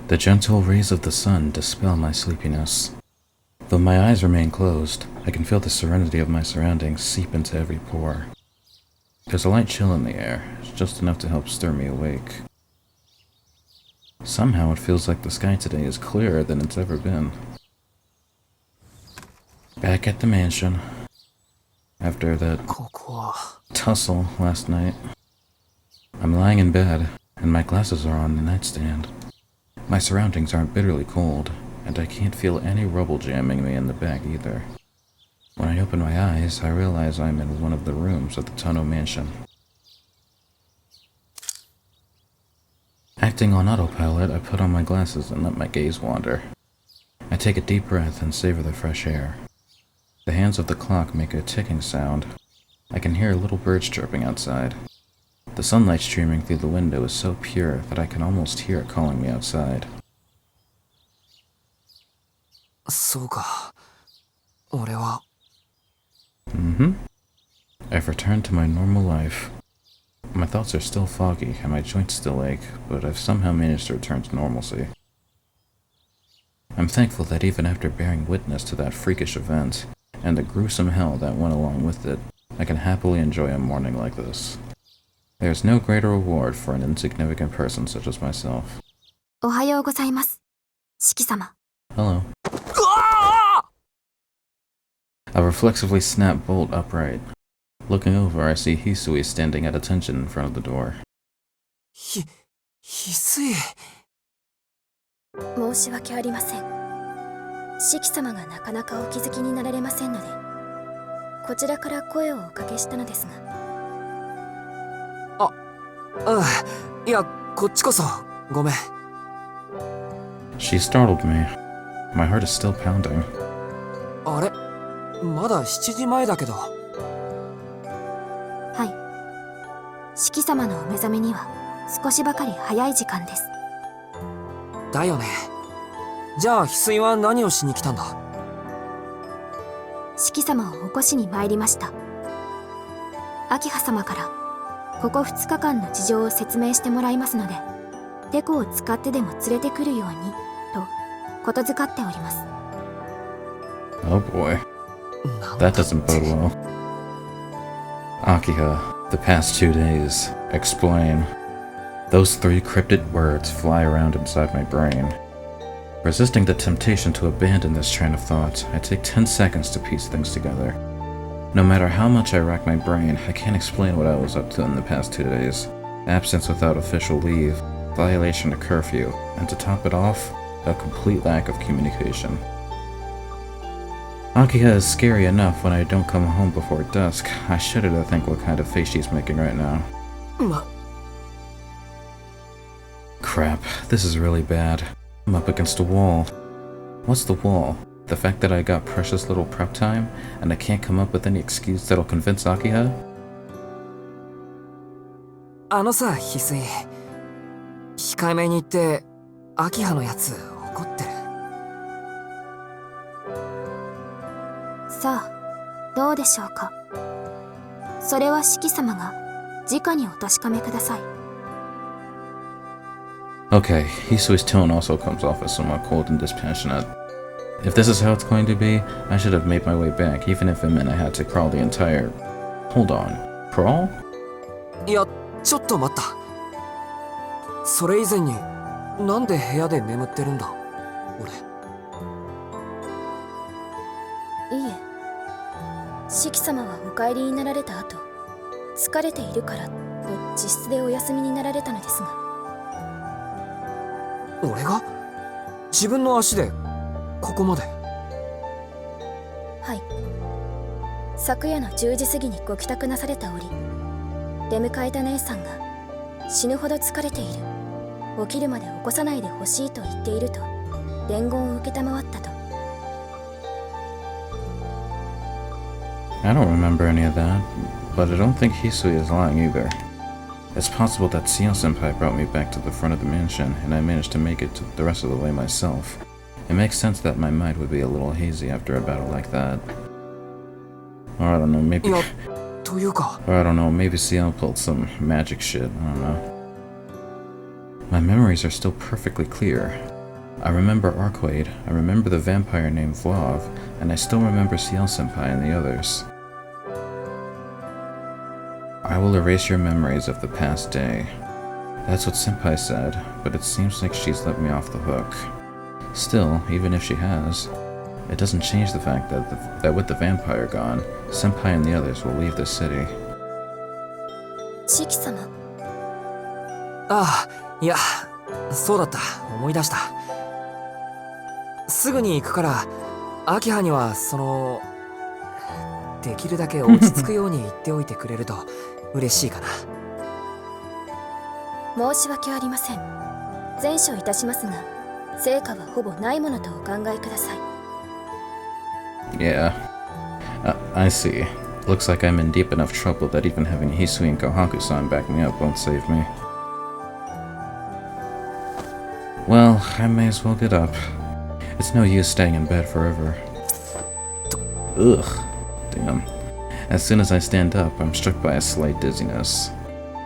The gentle rays of the sun dispel my sleepiness. Though my eyes remain closed, I can feel the serenity of my surroundings seep into every pore. There's a light chill in the air, just enough to help stir me awake. Somehow it feels like the sky today is clearer than it's ever been. Back at the mansion, after that tussle last night, I'm lying in bed, and my glasses are on the nightstand. My surroundings aren't bitterly cold, and I can't feel any rubble jamming me in the back either. When I open my eyes, I realize I'm in one of the rooms of the Tono mansion. Acting on autopilot, I put on my glasses and let my gaze wander. I take a deep breath and savor the fresh air. The hands of the clock make a ticking sound. I can hear little birds chirping outside. The sunlight streaming through the window is so pure that I can almost hear it calling me outside. そうか。俺は。I've returned to my normal life. My thoughts are still foggy and my joints still ache, but I've somehow managed to return to normalcy. I'm thankful that even after bearing witness to that freakish event, and the gruesome hell that went along with it, I can happily enjoy a morning like this. There's no greater reward for an insignificant person such as myself. おはようございます。四季様。Hello. I reflexively snap bolt upright. Looking over, I see Hisui standing at attention in front of the door. 翡翠。申し訳ありません。四季様がなかなかお気づきになられませんので、こちらから声をおかけしたのですが。いや、こっちこそ、ごめん。She startled me. My heart is still pounding. あれ、まだ7時前だけど。はい。四季様のお目覚めには少しばかり早い時間です。だよね。じゃあ翡翠は何をしに来たんだ？四季様を起こしに参りました。明葉様からここ2日間の事情を説明してもらいますので、テコを使ってでも連れてくるようにとことづかっております。Oh boy. That doesn't bode well. Akiha, the past 2 days. Explain. Those 3 cryptic words fly around inside my brain. Resisting the temptation to abandon this train of thought, I take 10 seconds to piece things together. No matter how much I rack my brain, I can't explain what I was up to in the past 2 days. Absence without official leave, violation of curfew, and to top it off, a complete lack of communication. Akiha is scary enough when I don't come home before dusk. I shudder to think what kind of face she's making right now. Crap, this is really bad. I'm up against a wall. What's the wall? The fact that I got precious little prep time, and I can't come up with any excuse that'll convince Akiha? あのさ、翡翠。控えめに言って、明葉のやつ怒ってる。さあ、どうでしょうか。それは四季様が直にお確かめください。Okay, Hisui's tone also comes off as somewhat cold and dispassionate. If this is how it's going to be, I should have made my way back, even if it meant I had to crawl the entire... Hold on. Crawl? いや、ちょっと待った。それ以前に、なんで部屋で眠ってるんだ、俺。いいえ。四季様はお帰りになられた後、疲れているからと自室でお休みになられたのですが。俺が自分の足でここまで。はい。昨夜の10時過ぎにご帰宅なされた折、出迎えた姉さんが死ぬほど疲れている、起きるまで起こさないでほしいと言っていると伝言を受けたまわったと。I don't remember any of that, but I don't think Hisui is lying either. It's possible that Ciel-senpai brought me back to the front of the mansion, and I managed to make it to the rest of the way myself. It makes sense that my mind would be a little hazy after a battle like that. Or I don't know, maybe... いや、というか。 Or I don't know, maybe Ciel pulled some magic shit, I don't know. My memories are still perfectly clear. I remember Arcade, I remember the vampire named Vlav, and I still remember Ciel-senpai and the others. I will erase your memories of the past day. That's what Senpai said, but it seems like she's let me off the hook. Still, even if she has, it doesn't change the fact that with the vampire gone, Senpai and the others will leave the city. シキ様。ああ、いや、そうだった。思い出した。すぐに行くから、秋葉にはできるだけ落ち着くように言っておいてくれると嬉しいかな。申し訳ありません。善処いたしますが、成果はほぼないものとお考えください。Yeah. I see. Looks like I'm in deep enough trouble that even having Hisui and Kohaku-san back me up won't save me. Well, I may as well get up. It's no use staying in bed forever. Ugh. Damn. As soon as I stand up, I'm struck by a slight dizziness.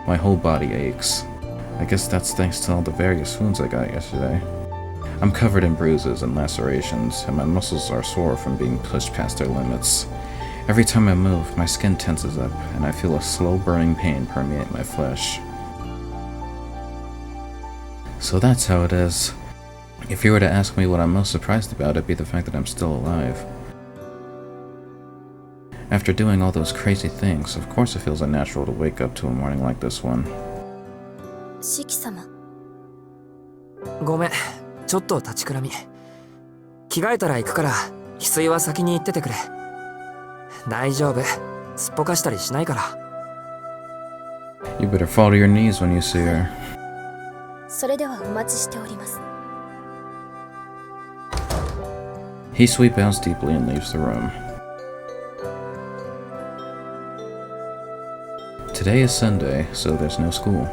My whole body aches. I guess that's thanks to all the various wounds I got yesterday. I'm covered in bruises and lacerations, and my muscles are sore from being pushed past their limits. Every time I move, my skin tenses up, and I feel a slow burning pain permeate my flesh. So that's how it is. If you were to ask me what I'm most surprised about, it'd be the fact that I'm still alive. After doing all those crazy things, of course it feels unnatural to wake up to a morning like this one. シキ様。ごめん、ちょっと立ちくらみ。着替えたら行くから、翡翠は先に行っててくれ。大丈夫。すっぽかしたりしないから。You better fall to your knees when you see her. それではお待ちしております。Hisui bows deeply and leaves the room. Today is Sunday, so there's no school.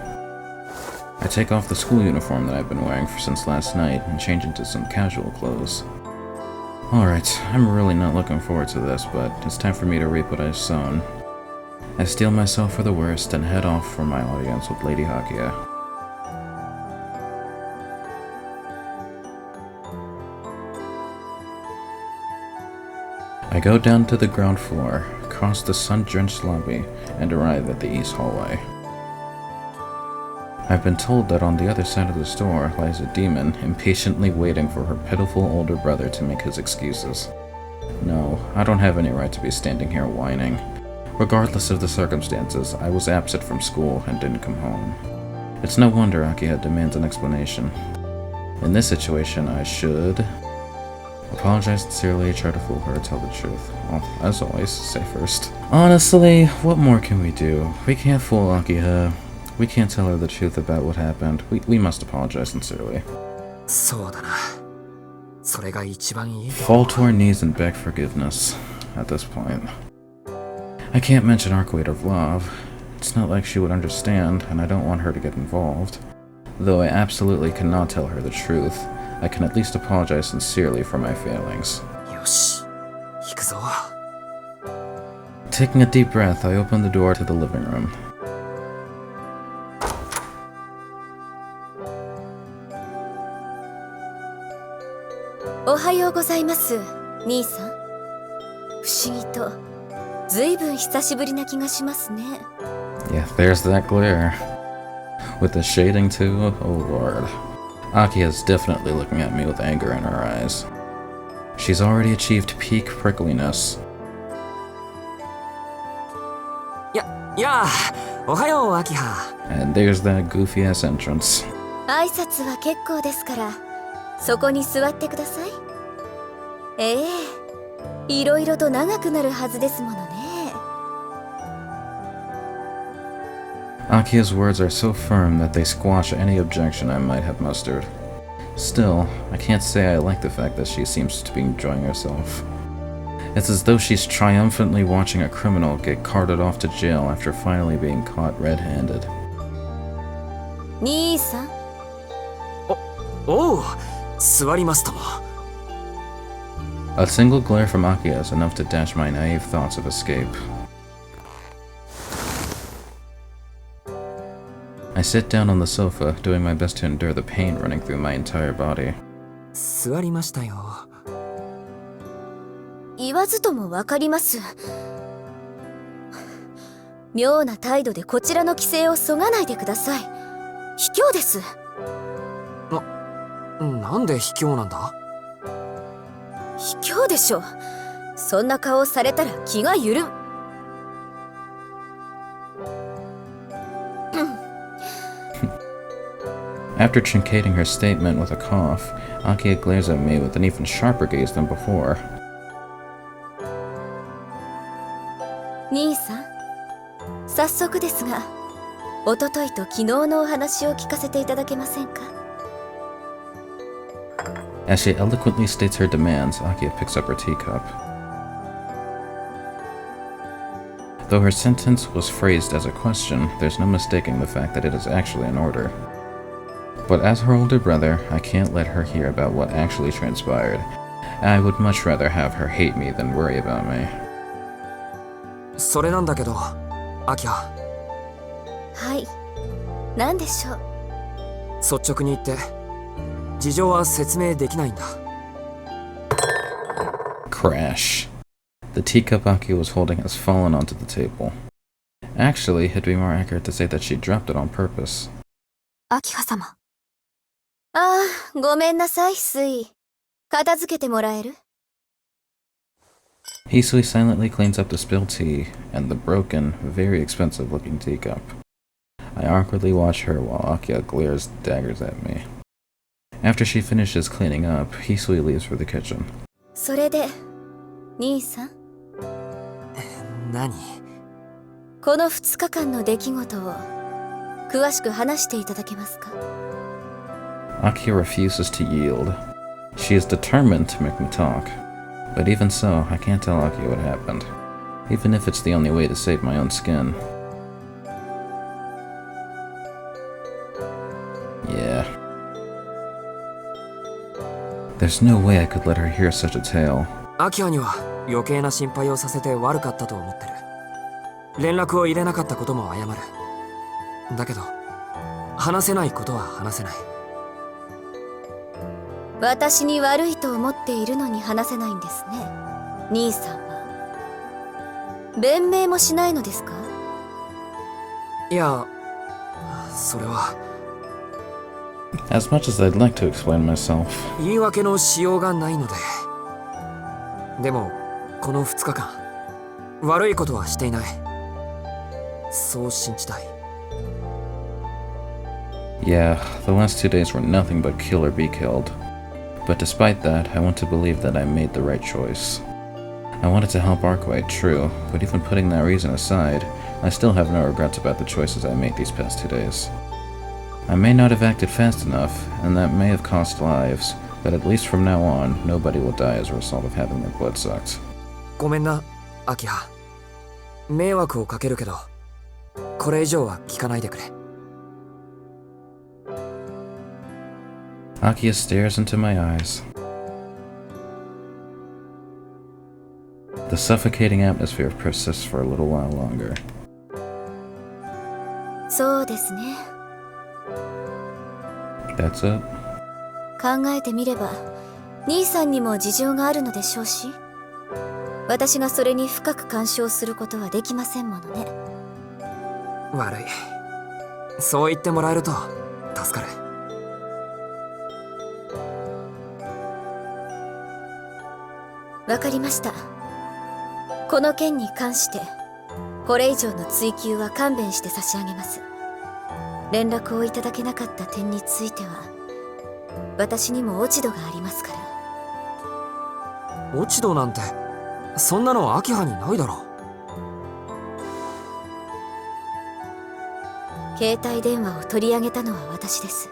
I take off the school uniform that I've been wearing since last night and change into some casual clothes. Alright, I'm really not looking forward to this, but it's time for me to reap what I've sown. I steel myself for the worst and head off for my audience with Lady Hakia. I go down to the ground floor, cross the sun-drenched lobby, and arrive at the east hallway. I've been told that on the other side of the store lies a demon impatiently waiting for her pitiful older brother to make his excuses. No, I don't have any right to be standing here whining. Regardless of the circumstances, I was absent from school and didn't come home. It's no wonder Akiha demands an explanation. In this situation, I should apologize sincerely, try to fool her, tell the truth. Well, as always, say first. Honestly, what more can we do? We can't fool Akiha. We can't tell her the truth about what happened. We must apologize sincerely. そうだな。それが一番いい。Fall to our knees and beg forgiveness at this point. I can't mention Arcade or Vlav. It's not like she would understand, and I don't want her to get involved. Though I absolutely cannot tell her the truth, I can at least apologize sincerely for my failings. よし、行くぞ。Taking a deep breath, I open the door to the living room. おはようございます、兄さん。不思議と、ずいぶん久しぶりな気がしますね。Yeah, there's that glare. With the shading too, oh lord. Aki is definitely looking at me with anger in her eyes. She's already achieved peak prickliness. いやおはよう、秋葉。And there's that goofy ass entrance. 挨拶は結構ですから、そこに座ってください。ええ、いろいろと長くなるはずですものね。Akia's words are so firm that they squash any objection I might have mustered. Still, I can't say I like the fact that she seems to be enjoying herself. It's as though she's triumphantly watching a criminal get carted off to jail after finally being caught red-handed. 兄さん。おう、座りますとも。A single glare from Akia is enough to dash my naive thoughts of escape. I sit down on the sofa, doing my best to endure the pain running through my entire body. 座りましたよ。言わずともわかります。妙な態度でこちらの規制をそがないでください。卑怯です。なんで卑怯なんだ？卑怯でしょ。そんな顔をされたら気が緩む。After truncating her statement with a cough, Akia glares at me with an even sharper gaze than before. 兄さん、早速ですが、おとといと昨日のお話を聞かせていただけませんか？ As she eloquently states her demands, Akia picks up her teacup. Though her sentence was phrased as a question, there's no mistaking the fact that it is actually an order. But as her older brother, I can't let her hear about what actually transpired. I would much rather have her hate me than worry about me. それなんだけど、アキラ。はい。何でしょう。率直に言って、事情は説明できないんだ。Crash. The teacup Akia was holding has fallen onto the table. Actually, it'd be more accurate to say that she dropped it on purpose. アキハ様。ああ、ごめんなさい、スイ。片付けてもらえる？ Hisui silently cleans up the spilled tea and the broken, very expensive-looking teacup. I awkwardly watch her while Akia glares daggers at me. After she finishes cleaning up, Hisui leaves for the kitchen. それで、兄さん。何？この2日間の出来事を詳しく話していただけますか？ Akia refuses to yield. She is determined to make me talk. But even so, I can't tell Akia what happened. Even if it's the only way to save my own skin. Yeah. There's no way I could let her hear such a tale. アキラには余計な心配をさせて悪かったと思ってる。連絡を入れなかったことも謝る。だけど、話せないことは話せない。私に悪いと思っているのに話せないんですね、兄さんは。弁明もしないのですか？いや、それは。As much as I'd like to explain myself. 言い訳のしようがないので。でも、この2日間、悪いことはしていない。そう信じたい。Yeah, the last 2 days were nothing but kill or be killed. But despite that, I want to believe that I made the right choice. I wanted to help Arkwright, true, but even putting that reason aside, I still have no regrets about the choices I made these past 2 days. I may not have acted fast enough, and that may have cost lives, but at least from now on, nobody will die as a result of having their blood sucked. ごめんな、アキラ。迷惑をかけるけど、これ以上は聞かないでくれ。Akia stares into my eyes. The suffocating atmosphere persists for a little while longer. そうですね。That's it? 考えてみれば、兄さんにも事情があるのでしょうし、私がそれに深く干渉することはできませんものね。悪い。そう言ってもらえると助かる。わかりました。この件に関してこれ以上の追及は勘弁して差し上げます。連絡をいただけなかった点については私にも落ち度がありますから。落ち度なんてそんなのアキハにないだろ。携帯電話を取り上げたのは私です。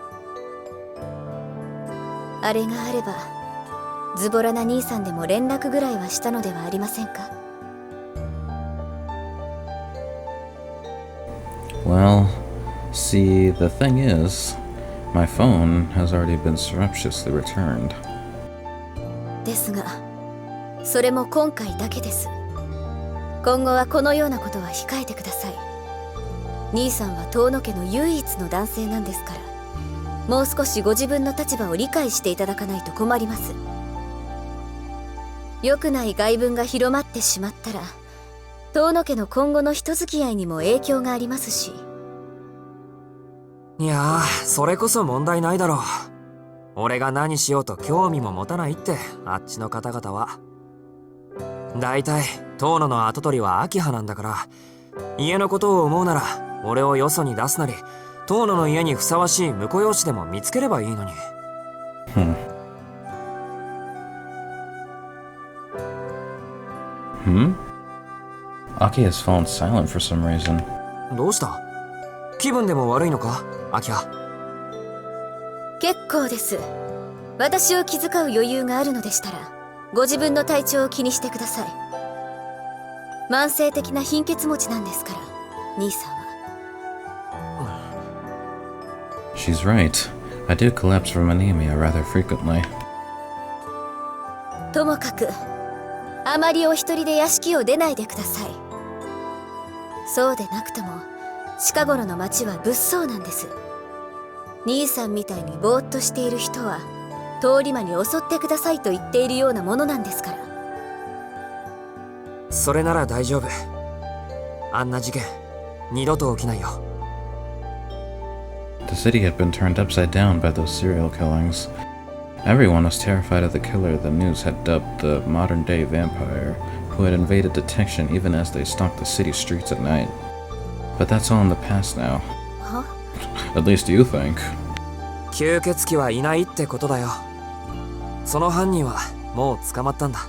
あれがあればズボラな兄さんでも連絡ぐらいはしたのではありませんか？ Well, see, the thing is, my phone has already been surreptitiously returned. ですが、それも今回だけです。今後はこのようなことは控えてください。兄さんは遠野家の唯一の男性なんですから、もう少しご自分の立場を理解していただかないと困ります。良くない外聞が広まってしまったら遠野家の今後の人付き合いにも影響がありますし。いやー、それこそ問題ないだろう。俺が何しようと興味も持たないって、あっちの方々は。だいたい遠野の跡取りは秋葉なんだから、家のことを思うなら俺をよそに出すなり、遠野の家にふさわしい婿養子でも見つければいいのに。Aki has fallen silent for some reason. どうした？気分でも悪いのか、秋葉。結構です。私を気遣う余裕があるのでしたらご自分の体調を気にしてください。慢性的な貧血持ちなんですから、兄さんは。She's right. I do collapse from anemia rather frequently. ともかくあまりお一人で屋敷を出ないでください。そうでなくとも近頃の町は物騒なんです。兄さんみたいにぼーっとしている人は通り魔に襲ってくださいと言っているようなものなんですから。それなら大丈夫。あんな事件二度と起きないよ。The city had been turned upside down by those serial killings. Everyone was terrified of the killer the news had dubbed the modern-day vampire, who had invaded detection even as they stalked the city streets at night. But that's all in the past now. Huh? At least you think. 吸血鬼はいないってことだよ。その犯人はもう捕まったんだ。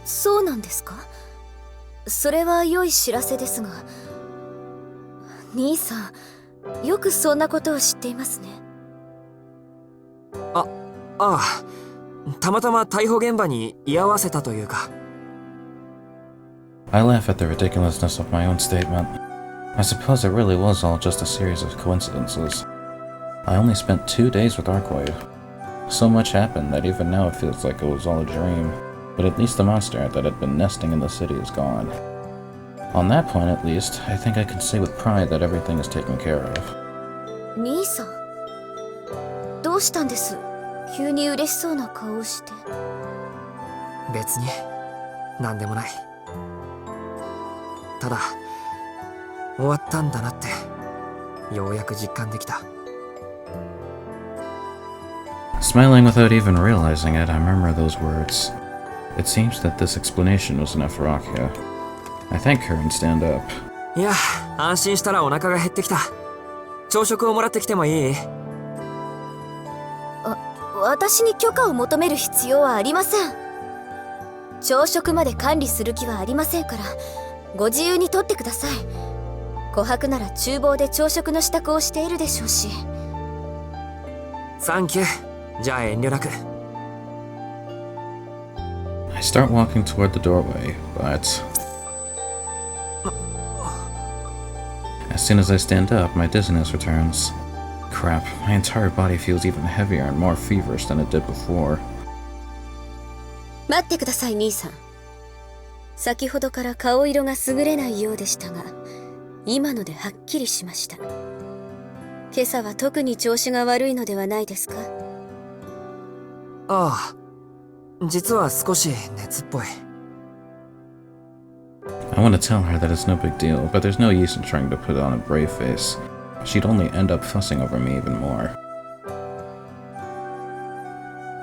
そうなんですか？それは良い知らせですが、兄さんよくそんなことを知っていますね。ああ、たまたま逮捕現場に居合わせたというか。I laugh at the ridiculousness of my own statement. I suppose it really was all just a series of coincidences. I only spent 2 days with Arkwade. So much happened that even now it feels like it was all a dream. But at least the monster that had been nesting in the city is gone. On that point, at least, I think I can say with pride that everything is taken care of. 兄さん、どうしたんです？急に嬉しそうな顔をして。別に何でもない。ただ終わったんだなってようやく実感できた。Smiling without even realizing it, I murmur those words. It seems that this explanation was enough for Akia. I thank her and stand up. いや、安心したらお腹が減ってきた。朝食をもらってきてもいい？私に許可を求める必要はありません。朝食まで管理する気はありませんから、ご自由にとってください。琥珀なら厨房で朝食の支度をしているでしょうし。サンキュー。じゃあ遠慮なく。I start walking toward the doorway, but as soon as I stand up, my dizziness returns. Crap, my entire body feels even heavier and more feverish than it did before. 待ってください、兄さん。先ほどから顔色が優れないようでしたが、今のではっきりしました。今朝は特に調子が悪いのではないですか？ああ、実は少し熱っぽい。I want to tell her that it's no big deal, but there's no use in trying to put on a brave face. She'd only end up fussing over me even more.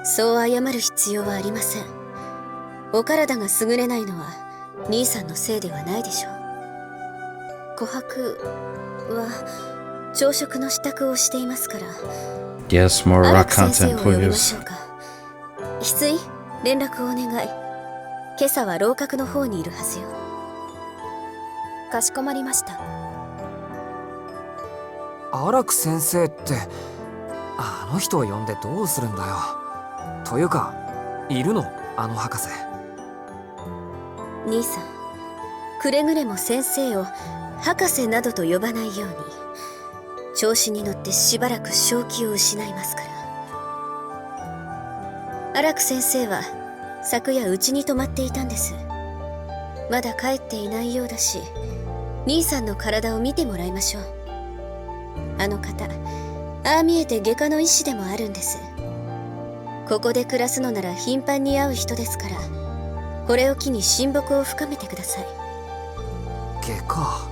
そう謝る必要はありません。お体が優れないのは兄さんのせいではないでしょう。琥珀は朝食の支度をしていますから。Yes, more 荒 rock 木先生 content, を呼びまし please. ょうか。翡翠、連絡をお願い。今朝は楼閣の方にいるはずよ。かしこまりました。荒木先生ってあの人を呼んでどうするんだよ。というかいるの、あの博士。兄さん、くれぐれも先生を博士などと呼ばないように。調子に乗ってしばらく正気を失いますから。荒木先生は昨夜うちに泊まっていたんです。まだ帰っていないようだし、兄さんの体を見てもらいましょう。あの方、ああ見えて外科の医師でもあるんです。ここで暮らすのなら頻繁に会う人ですから、これを機に親睦を深めてください。外科。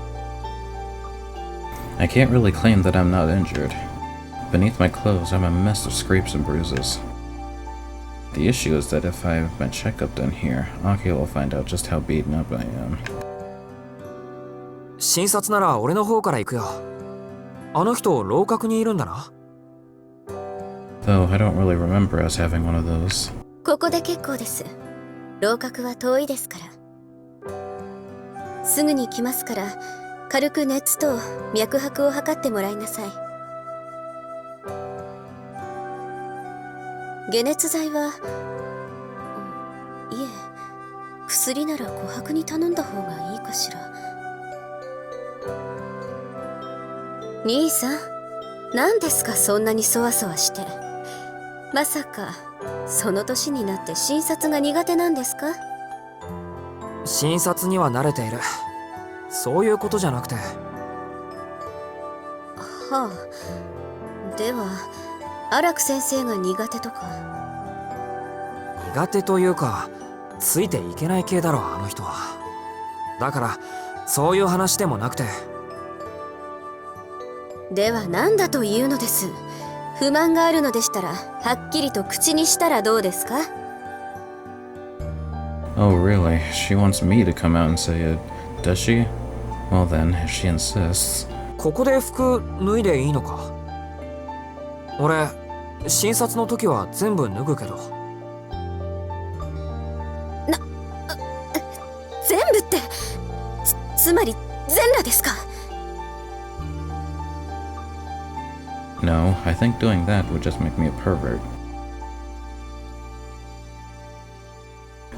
I can't really claim that I'm not injured. Beneath my clothes, I'm a mess of scrapes and bruises. The issue is that if I have my checkup done here, Akio will find out just how beaten up I am. 診察なら俺の方から行くよ。あの人、楼閣にいるんだな。Though I don't really remember us having one of those. ここで結構です。楼閣は遠いですから。すぐに来ますから、軽く熱と脈拍を測ってもらいなさい。解熱剤は、いえ、薬なら琥珀に頼んだ方がいいかしら。兄さん、何ですかそんなにそわそわして。まさかその年になって診察が苦手なんですか？診察には慣れている。そういうことじゃなくて。はあ、では荒木先生が苦手とか？苦手というか、ついていけない系だろあの人は。だからそういう話でもなくて。では何だというのです。不満があるのでしたらはっきりと口にしたらどうですか？ Oh, really? She wants me to come out and say it, does she? Well then, if she insists. ここで服脱いでいいのか？俺、診察の時は全部脱ぐけど。全部ってつまり全裸ですか？ No, I think doing that would just make me a pervert.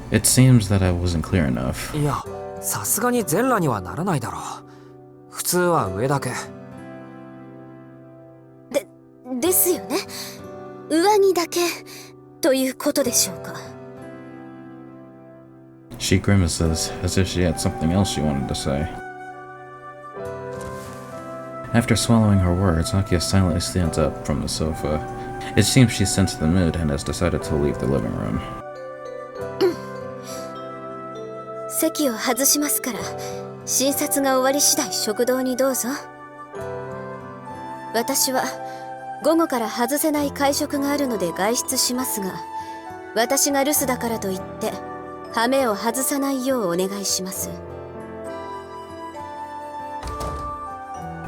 It seems that I wasn't clear enough. いや、さすがに全裸にはならないだろう。普通は上だけ。ですよね。上着だけということでしょうか。She grimaces, as if she had something else she wanted to say. After swallowing her words, Akio silently stands up from the sofa. It seems she's sensed the mood and has decided to leave the living room. 席を外しますから、診察が終わり次第食堂にどうぞ。私は午後から外せない会食があるので外出しますが、私が留守だからといって羽目を外さないようお願いします。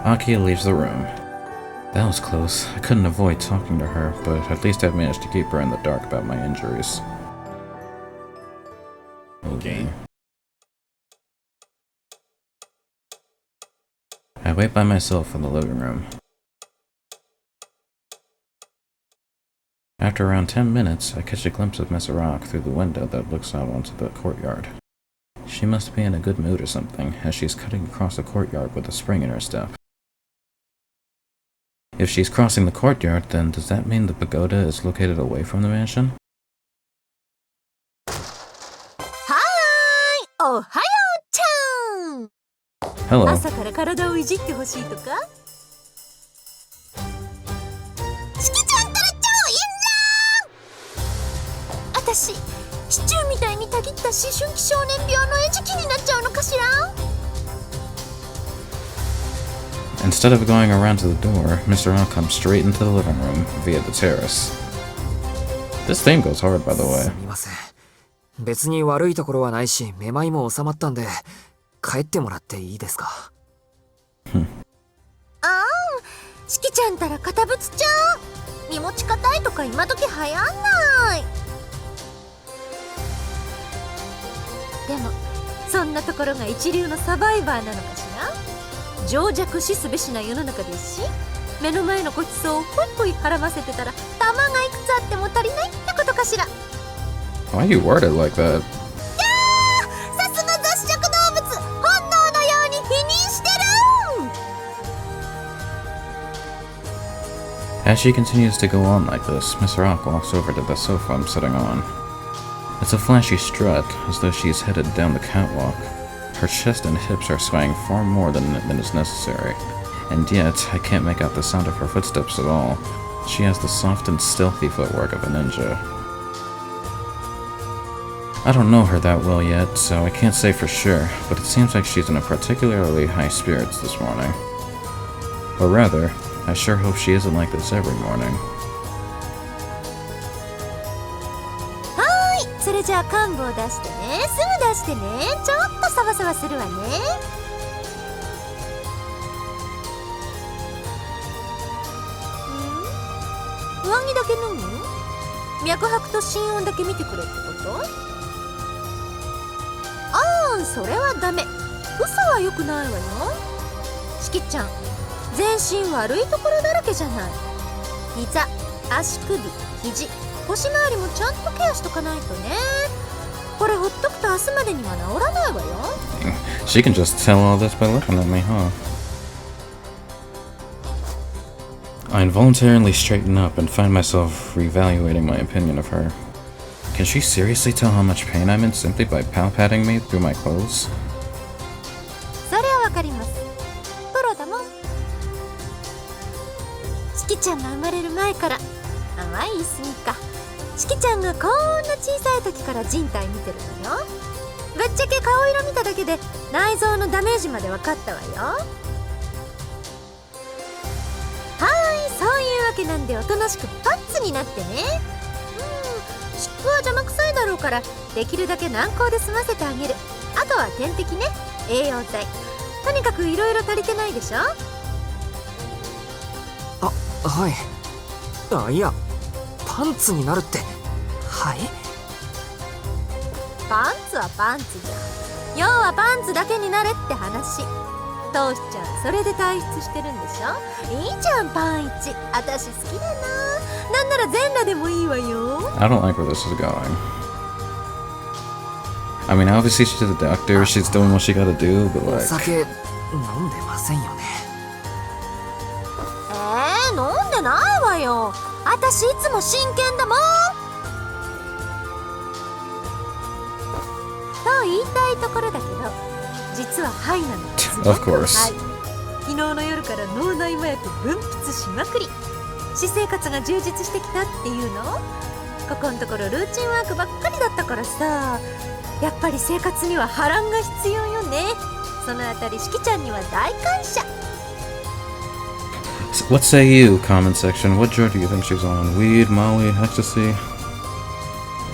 Akio leaves the room. That was close. I couldn't avoid talking to her, but at least I managed to keep her in the dark about my injuries. Okay. I wait by myself in the living room. After around 10 minutes, I catch a glimpse of Miss Rock through the window that looks out onto the courtyard. She must be in a good mood or something, as she's cutting across the courtyard with a spring in her step. If she's crossing the courtyard, then does that mean the pagoda is located away from the mansion? おはようちゃん。 Hello. 朝から体をいじってほしいとか？しきちゃんったら超いいな。あたしシチューみたいにたぎった思春期少年病の餌食になっちゃうのかしら？ Instead of going around to the door, Mr. Rock comes straight into the living room via the terrace. This theme goes hard, by the way. すみません。別に悪いところはないし、めまいも収まったんで、帰ってもらっていいですか？しきちゃんったら堅物ちゃん。身持ち硬いとか今時流行んない。でもそんなところが一流のサバイバーなのかしら？情弱死すべしな世の中ですし、目の前のごちそうをポイポイ絡ませてたら玉がいくつあっても足りないってことかしら。 Why you worded like that? さすが雑食動物、本能のように否認してる。 As she continues to go on like this, Miss Rock walks over to the sofa I'm sitting on. It's a flashy strut, as though she's headed down the catwalk. Her chest and hips are swaying far more than is necessary. and yet I can't make out the sound of her footsteps at all. She has the soft and stealthy footwork of a ninja. I don't know her that well yet, so I can't say for sure, but it seems like she's in a particularly high spirits this morning. Or rather, I sure hope she isn't like this every morning. はーい、それじゃあ幹部を出してね。すぐ出してね。ちょっとサバサバするわね。上着だけ脱ぐ？脈拍と心音だけ見てくれってこと？ああ、それはダメ。嘘は良くないわよ。しきちゃん、全身悪いところだらけじゃない。膝、足首、肘、腰回りもちゃんとケアしとかないとね。これほっとくと明日までには治らないわよ。She can just tell all this by looking at me, huh? I involuntarily straighten up and find myself reevaluating my opinion of her. Can she seriously tell how much pain I'm in simply by palpating me through my clothes? それはわかります。プロだもん。しきちゃんが生まれる前から、甘い言い過ぎか。しきちゃんがこんな小さい時から人体見てるのよ。ぶっちゃけ顔色見ただけで内臓のダメージまで分かったわよ。そういうわけなんでおとなしくパッツになってね。湿布は邪魔くさいだろうからできるだけ軟膏で済ませてあげる。あとは点滴ね、栄養剤。とにかくいろいろ足りてないでしょ。はい。いや、パンツになるって。はい。パンツはパンツじゃん。要はパンツだけになれって話。トウシちゃんそれで退出してるんでしょ。いいじゃんパンイチ。私好きだな。なんなら全裸でもいいわよ。I don't like where this is going. I mean, obviously she's a doctor, she's doing what she gotta do, but お like... 酒飲んでませんよね。飲んでないわよ。私いつも真剣だもん。と言いたいところだけど、実はハイなの。Of course. 昨日の夜から脳内麻薬分泌しまくり。私生活が充実してきたっていうの。ここのところルーチンワークばっかりだったからさ、やっぱり生活には波乱が必要よね。そのあたりしきちゃんには大感謝。What say you, comment section? What drug do you think she's on? Weed, Molly, ecstasy?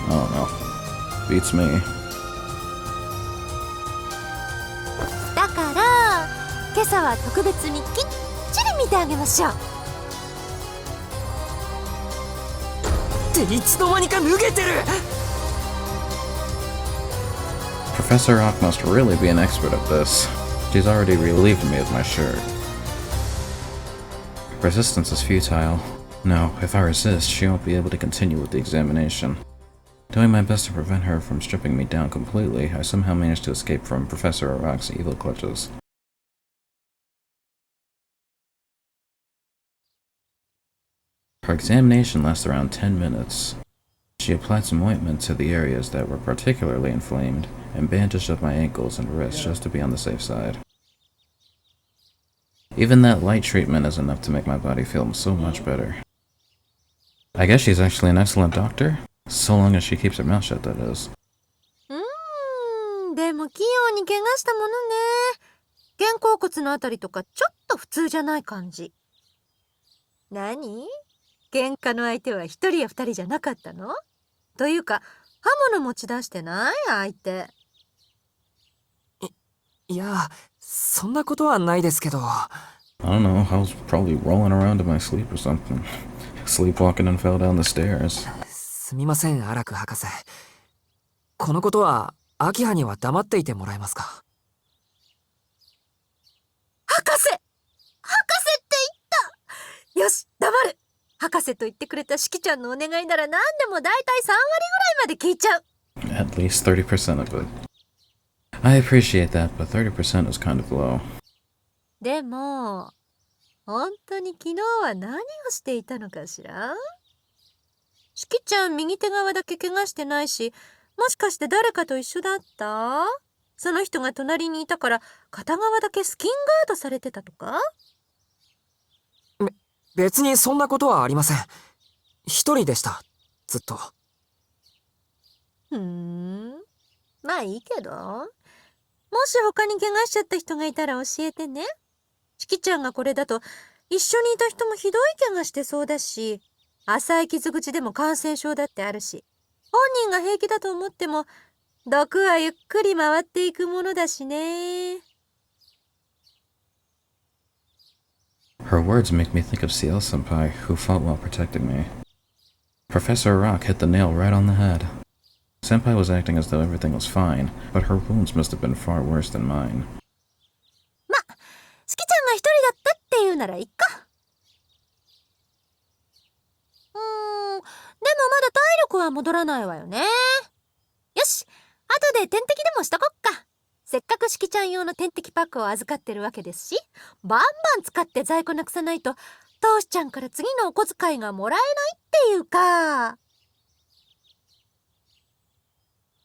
I don't know. Beats me. だから今朝は特別にきっちり見てあげましょう。っていつの間にか脱げてる。Professor Rock must really be an expert at this. She's already relieved me of my shirt. Resistance is futile. No, if I resist, she won't be able to continue with the examination. Doing my best to prevent her from stripping me down completely, I somehow managed to escape from Professor Rock's evil clutches. Her examination lasts around 10 minutes. She applied some ointment to the areas that were particularly inflamed, and bandaged up my ankles and wrists just to be on the safe side. Even that light treatment is enough to make my body feel so much better. I guess she's actually an excellent doctor, so long as she keeps her mouth shut, that is. でも器用に怪我したものね。肩甲骨のあたりとかちょっと普通じゃない感じ。何？喧嘩の相手は一人や二人じゃなかったの？というか刃物持ち出してない相手。いや、そんなことはないですけど。I don't know, I was probably rolling around in my sleep or something. Sleepwalking and fell down the stairs. すみません、アラク博士。このことはアキハには黙っていてもらえますか。博士って言った。よし、黙る。博士と言ってくれたしきちゃんのお願いなら何でもだいたい3割ぐらいまで聞いちゃう。At least 30% of it. I appreciate that, but 30% is kind of low. でも本当に昨日は何をしていたのかしら。しきちゃん右手側だけ怪我してないし、もしかして誰かと一緒だった？その人が隣にいたから片側だけスキンガードされてたとか？別にそんなことはありません。一人でした、ずっと。まあいいけど。もし他に怪我しちゃった人がいたら教えてね。しきちゃんがこれだと、一緒にいた人もひどい怪我してそうだし、浅い傷口でも感染症だってあるし、本人が平気だと思っても、毒はゆっくり回っていくものだしね。Her words make me think of Ciel senpai, who fought while protecting me. Professor Rock hit the nail right on the head. Senpai was acting as though everything was fine, but her wounds must have been far worse than mine. ま、しきちゃんが一人だったっていうならいっか。でもまだ体力は戻らないわよね。よし、後で点滴でもしとこっか。せっかくしきちゃん用の点滴パックを預かってるわけですし、バンバン使って在庫なくさないと、トシちゃんから次のお小遣いがもらえないっていうか。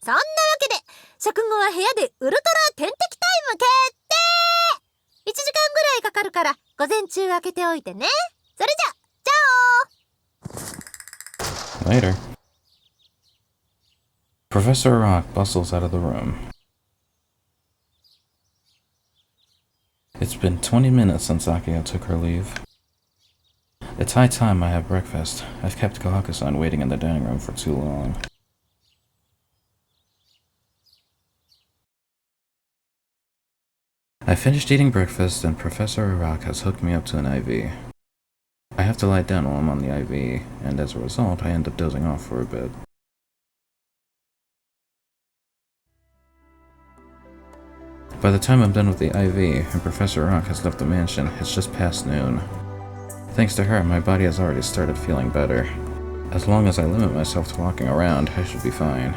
そんなわけで、食後は部屋でウルトラ点滴タイム決定！ 1 時間ぐらいかかるから、午前中開けておいてね。それじゃ、じゃあ。 Later. Professor Rock bustles out of the room. It's been 20 minutes since Akia took her leave. It's high time I have breakfast. I've kept Kahaku-san waiting in the dining room for too long. I finished eating breakfast and Professor Rock has hooked me up to an IV. I have to lie down while I'm on the IV, and as a result, I end up dozing off for a bit. By the time I'm done with the IV and Professor Rock has left the mansion, it's just past noon. Thanks to her, my body has already started feeling better. As long as I limit myself to walking around, I should be fine.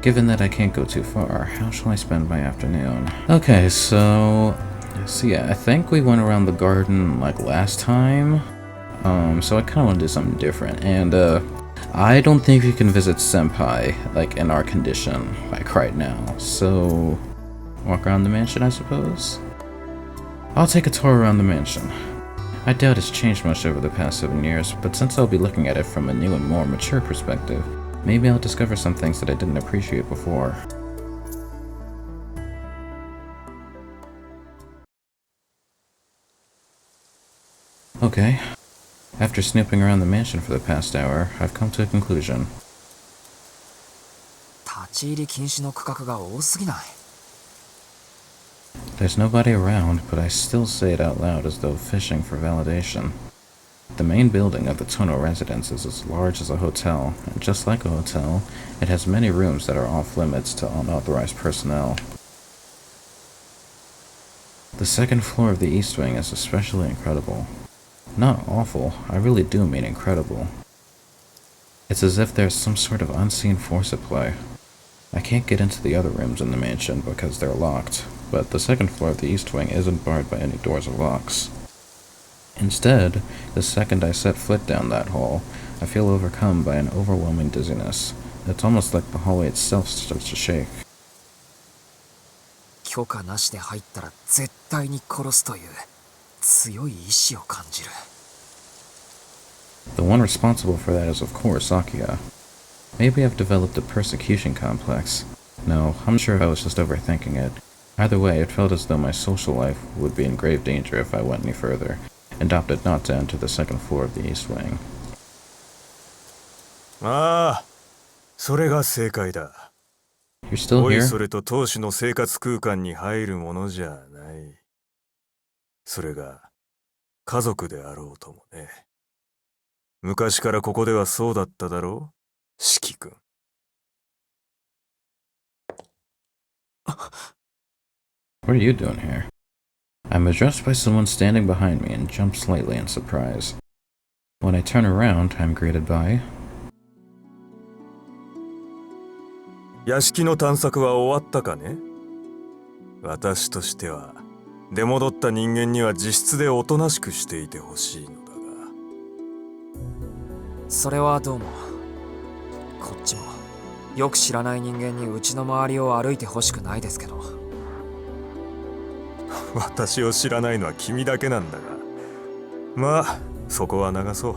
Given that I can't go too far, how shall I spend my afternoon? Okay, so yeah, I think we went around the garden like last time. So I kind of want to do something different, and I don't think you can visit Senpai like in our condition like right now. So walk around the mansion, I suppose. I'll take a tour around the mansion. I doubt it's changed much over the past 7 years, but since I'll be looking at it from a new and more mature perspective, maybe I'll discover some things that I didn't appreciate before. Okay. After snooping around the mansion for the past hour, I've come to a conclusion. 立ち入り禁止の区画が多すぎない？ There's nobody around, but I still say it out loud as though fishing for validation. The main building of the Tono residence is as large as a hotel, and just like a hotel, it has many rooms that are off limits to unauthorized personnel. The second floor of the East Wing is especially incredible. Not awful, I really do mean incredible. It's as if there's some sort of unseen force at play. I can't get into the other rooms in the mansion because they're locked, but the second floor of the East Wing isn't barred by any doors or locks. Instead, the second I set foot down that hall, I feel overcome by an overwhelming dizziness. It's almost like the hallway itself starts to shake. 許可なしで入ったら絶対に殺すという強い意志を感じる。 The one responsible for that is of course Akia. Maybe I've developed a persecution complex. No, I'm sure I was just overthinking it. Either way, it felt as though my social life would be in grave danger if I went any further, and opted not to enter the second floor of the East Wing. ああ、それが正解だ。 You're still おい here? それと当主の生活空間に入るものじゃない。それが家族であろうともね。昔からここではそうだっただろう、四季君。What are you doing here? I'm addressed by someone standing behind me and jump slightly in surprise. When I turn around, I'm greeted by... 屋敷の探索は終わったかね。私としては出戻った人間には自室でおとなしくしていてほしいのだが。それはどうも。こっちもよく知らない人間にうちの周りを歩いてほしくないですけど。私を知らないのは君だけなんだが、まあそこは流そう。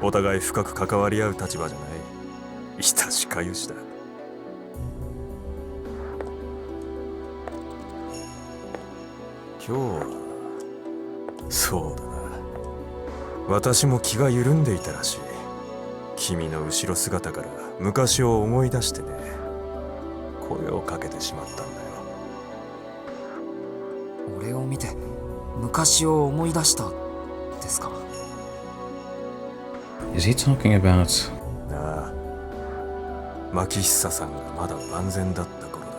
お互い深く関わり合う立場じゃない。いたしかゆしだ。今日はそうだな。私も気が緩んでいたらしい。君の後ろ姿から昔を思い出してね、声をかけてしまったんだよ。俺を見て昔を思い出したですか？ Is he talking about... なあ、牧久さんがまだ万全だった頃だ。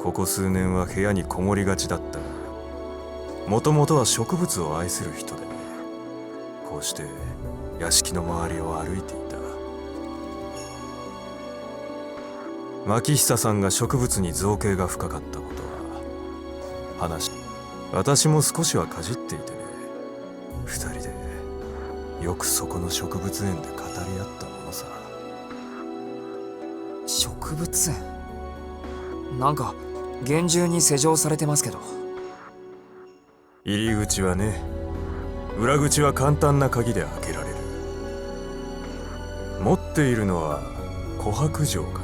ここ数年は部屋にこもりがちだったが、もともとは植物を愛する人でね、こうして屋敷の周りを歩いていた。牧久さんが植物に造形が深かったことは私も少しはかじっていてね、二人でよくそこの植物園で語り合ったものさ。植物園なんか厳重に施錠されてますけど。入り口はね、裏口は簡単な鍵で開けられる。持っているのは琥珀状か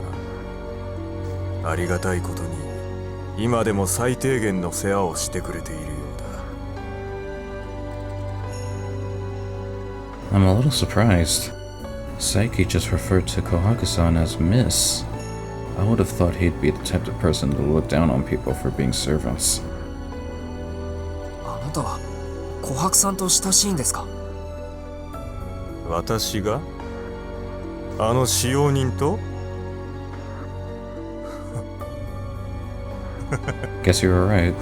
な。ありがたいことに今でも最低限の世話をしてくれているようだ。 I'm a little surprised. Saiki just referred to Kohaku-san as Miss. I would have thought he'd be the type of person to look down on people for being servants. あなたは琥珀さんと親しいんですか？私があの使用人とGuess you were right.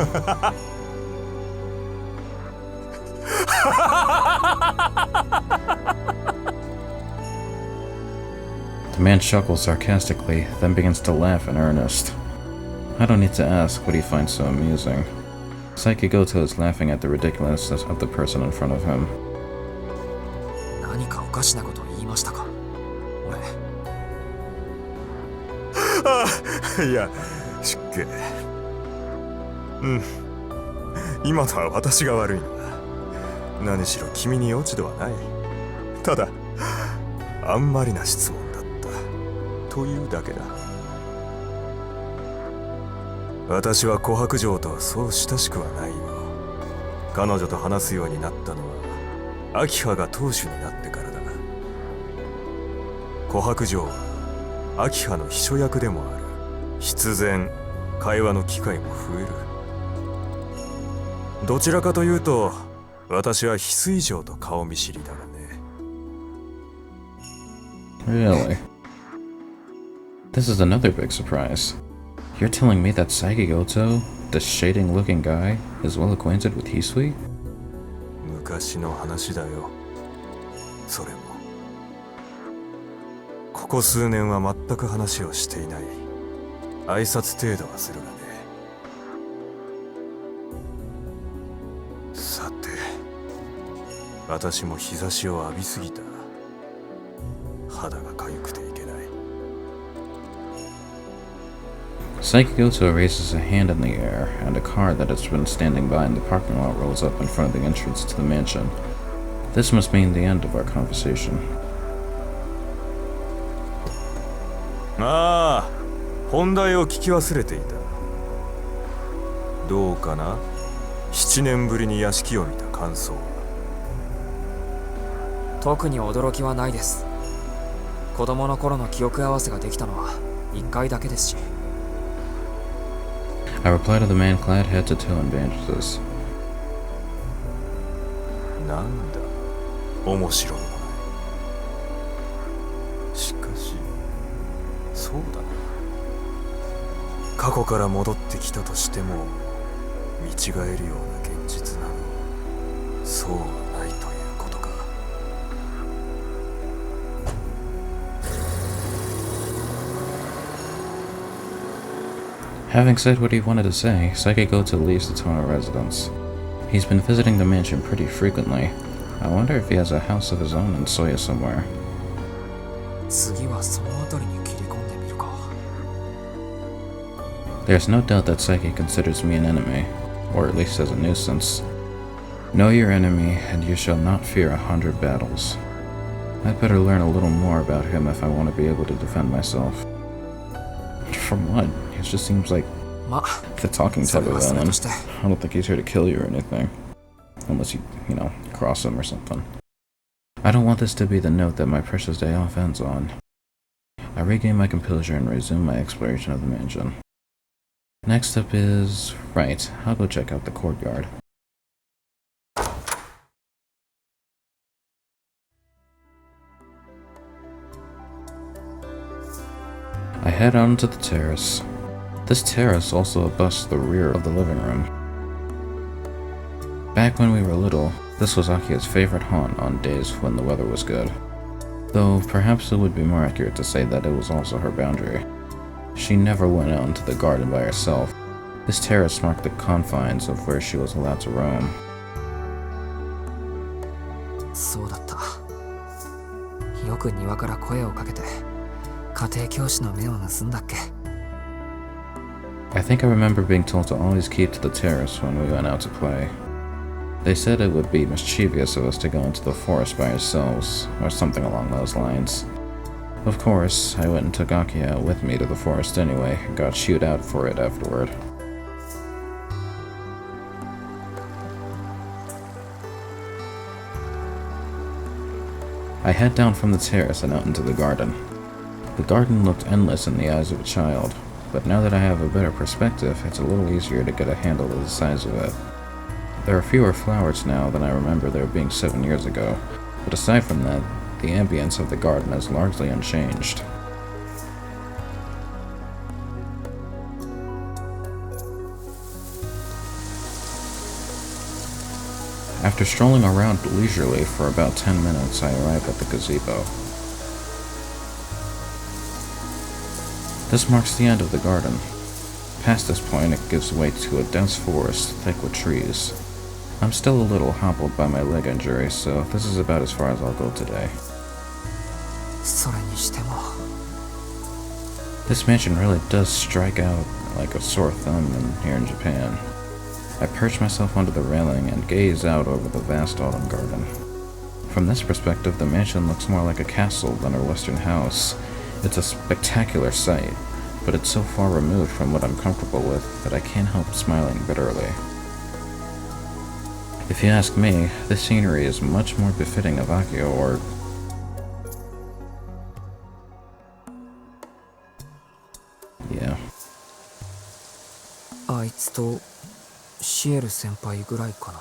The man chuckles sarcastically, then begins to laugh in earnest. I don't need to ask what he finds so amusing. Saiki Goto is laughing at the ridiculousness of the person in front of him. 何かおかしなこと言いましたか？俺。いや、失敬。今のは私が悪いな。何しろ君に落ち度はない。ただあんまりな質問だったというだけだ。私は琥珀城とはそう親しくはないよ。彼女と話すようになったのは秋葉が当主になってからだ。琥珀城は秋葉の秘書役でもある。必然会話の機会も増える。どちらかというと私は翡翠城と顔見知りだがね。 Really? This is another big surprise. You're telling me that Saiki Goto, the shading-looking guy, is well acquainted with Hisui? 昔の話だよ。それもここ数年は全く話をしていない。挨拶程度はするがね。さて、私も日差しを浴びすぎた。肌がかゆくていけない。Saiki Goto raises a hand in the air, and a car that has been standing by in the parking lot rolls up in front of the entrance to the mansion. This must mean the end of our conversation. ああ、本題を聞き忘れていた。どうかな、7年ぶりに屋敷を見た感想は。特に驚きはないです。子供の頃の記憶合わせができたのは1回だけですし。I reply to the man clad head to toe in bandages. なんだ、面白みもない。しかしそうだな。過去から戻ってきたとしても見違えるような現実などそうはないということか。Having said what he wanted to say, Saiki Goto leaves the Tono residence. He's been visiting the mansion pretty frequently. I wonder if he has a house of his own in Soya somewhere. 次はその辺りに切り込んでみるか。There's no doubt that Saiki considers me an enemy, or at least as a nuisance. Know your enemy, and you shall not fear 100 battles. I'd better learn a little more about him if I want to be able to defend myself. From what? He just seems like ま the talking そ type れ of はそれ villain. として I don't think he's here to kill you or anything. Unless you know, cross him or something. I don't want this to be the note that my precious day off ends on. I regain my composure and resume my exploration of the mansion. Next up is... right, I'll go check out the courtyard. I head out onto the terrace. This terrace also abuts the rear of the living room. Back when we were little, this was Akia's favorite haunt on days when the weather was good. Though perhaps it would be more accurate to say that it was also her boundary. She never went out into the garden by herself. This terrace marked the confines of where she was allowed to roam. そうだった。よく庭から声をかけて家庭教師の目を盗んだっけ。 I think I remember being told to always keep to the terrace when we went out to play. They said it would be mischievous of us to go into the forest by ourselves, or something along those lines. Of course, I went and took Akia out with me to the forest anyway, and got chewed out for it afterward. I head down from the terrace and out into the garden. The garden looked endless in the eyes of a child, but now that I have a better perspective, it's a little easier to get a handle of the size of it. There are fewer flowers now than I remember there being 7 years ago, but aside from that, the ambience of the garden is largely unchanged. After strolling around leisurely for about 10 minutes, I arrive at the gazebo. This marks the end of the garden. Past this point, it gives way to a dense forest thick with trees. I'm still a little hobbled by my leg injury, so this is about as far as I'll go today. それにしても This mansion really does strike out like a sore thumb here in Japan. I perch myself onto the railing and gaze out over the vast autumn garden. From this perspective, the mansion looks more like a castle than a western house. It's a spectacular sight, but it's so far removed from what I'm comfortable with that I can't help smiling bitterly. If you ask me, this scenery is much more befitting of Akio or... yeah. あいつとシエル先輩ぐらいかな。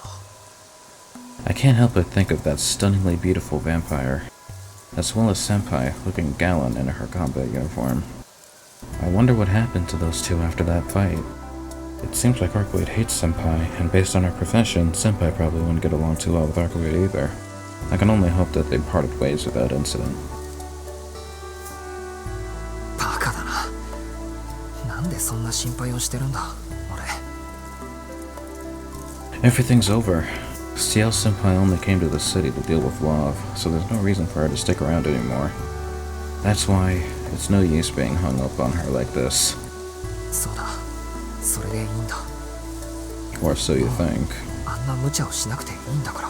I can't help but think of that stunningly beautiful vampire, as well as Senpai looking gallant in her combat uniform. I wonder what happened to those two after that fight. It seems like Arcblade hates Senpai, and based on her profession, Senpai probably wouldn't get along too well with Arcblade either. I can only hope that they parted ways without incident. バカだな。なんでそんな心配をしてるんだ、俺。 Everything's over. Ciel Senpai only came to the city to deal with love, so there's no reason for her to stick around anymore. That's why it's no use being hung up on her like this. そうだ。それでいいんだ。 Or so you think. あんな無茶をしなくていいんだから。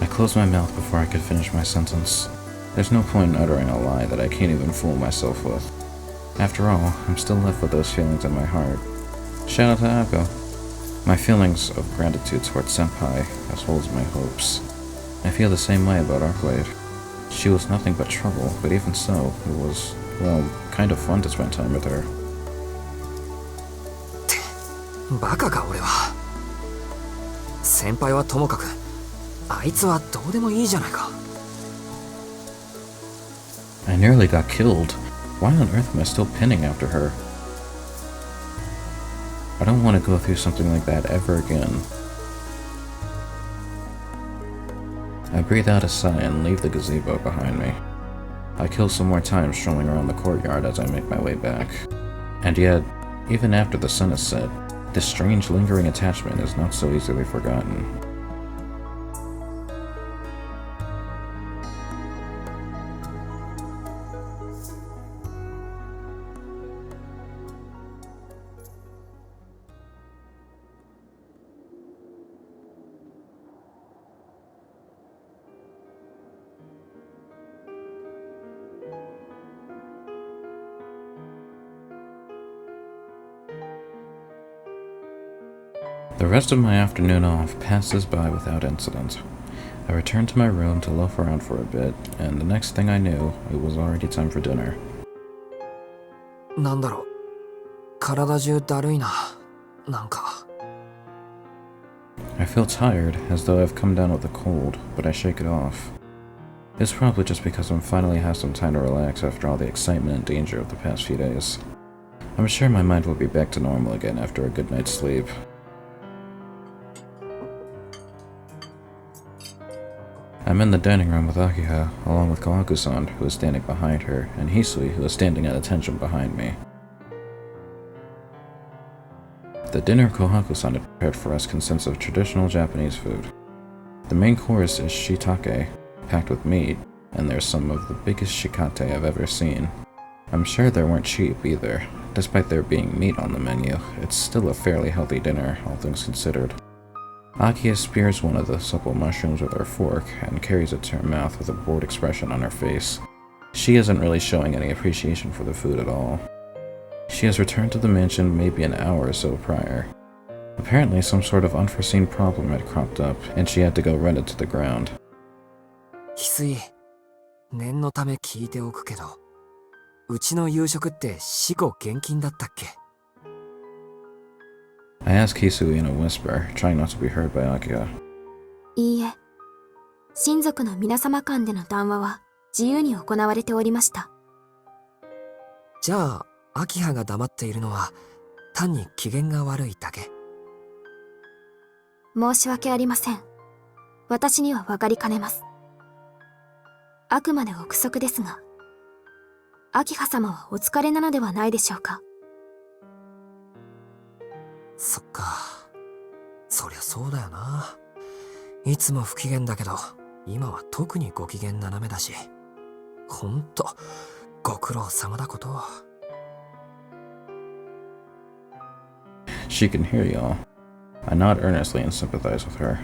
I closed my mouth before I could finish my sentence. There's no point in uttering a lie that I can't even fool myself with. After all, I'm still left with those feelings in my heart. Shout out to Ako. My feelings of gratitude towards Senpai, as well as my hopes. I feel the same way about Arcblade. She was nothing but trouble, but even so, it was, well, kind of fun to spend time with her. バカか俺は。先輩はともかく、あいつはどうでもいいじゃないか。 I nearly got killed. Why on earth am I still pinning after her? I don't want to go through something like that ever again. I breathe out a sigh and leave the gazebo behind me. I kill some more time strolling around the courtyard as I make my way back. And yet, even after the sun is set, this strange lingering attachment is not so easily forgotten. The rest of my afternoon off passes by without incident. I returned to my room to loaf around for a bit, and the next thing I knew, it was already time for dinner. なんだろう、体中だるいな、なんか。I feel tired, as though I've come down with a cold, but I shake it off. It's probably just because I'm finally have some time to relax after all the excitement and danger of the past few days. I'm sure my mind will be back to normal again after a good night's sleep. I'm in the dining room with Akiha, along with Kawaku-san, who is standing behind her, and Hisui, who is standing at attention behind me. The dinner Kohaku-san had prepared for us consists of traditional Japanese food. The main course is shiitake, packed with meat, and there's some of the biggest shikate I've ever seen. I'm sure they weren't cheap either. Despite there being meat on the menu, it's still a fairly healthy dinner, all things considered. Akiha spears one of the supple mushrooms with her fork and carries it to her mouth with a bored expression on her face. She isn't really showing any appreciation for the food at all. She has returned to the mansion maybe an hour or so prior. Apparently some sort of unforeseen problem had cropped up, and she had to go run it to the ground. 翡翠、念のため聞いておくけど、うちの夕食って死後現金だったっけ？ I ask Hisui in a whisper, trying not to be heard by Akiha. いいえ、親族の皆様間での談話は自由に行われておりました。じゃあ、アキハが黙っているのは単に機嫌が悪いだけ。申し訳ありません。私には分かりかねます。あくまで憶測ですが、秋葉様はお疲れなのではないでしょうか。そっか、そりゃそうだよな。いつも不機嫌だけど、今は特にご機嫌斜めだし、ほんとご苦労様だこと。 She can hear y'all. I nod earnestly and sympathize with her.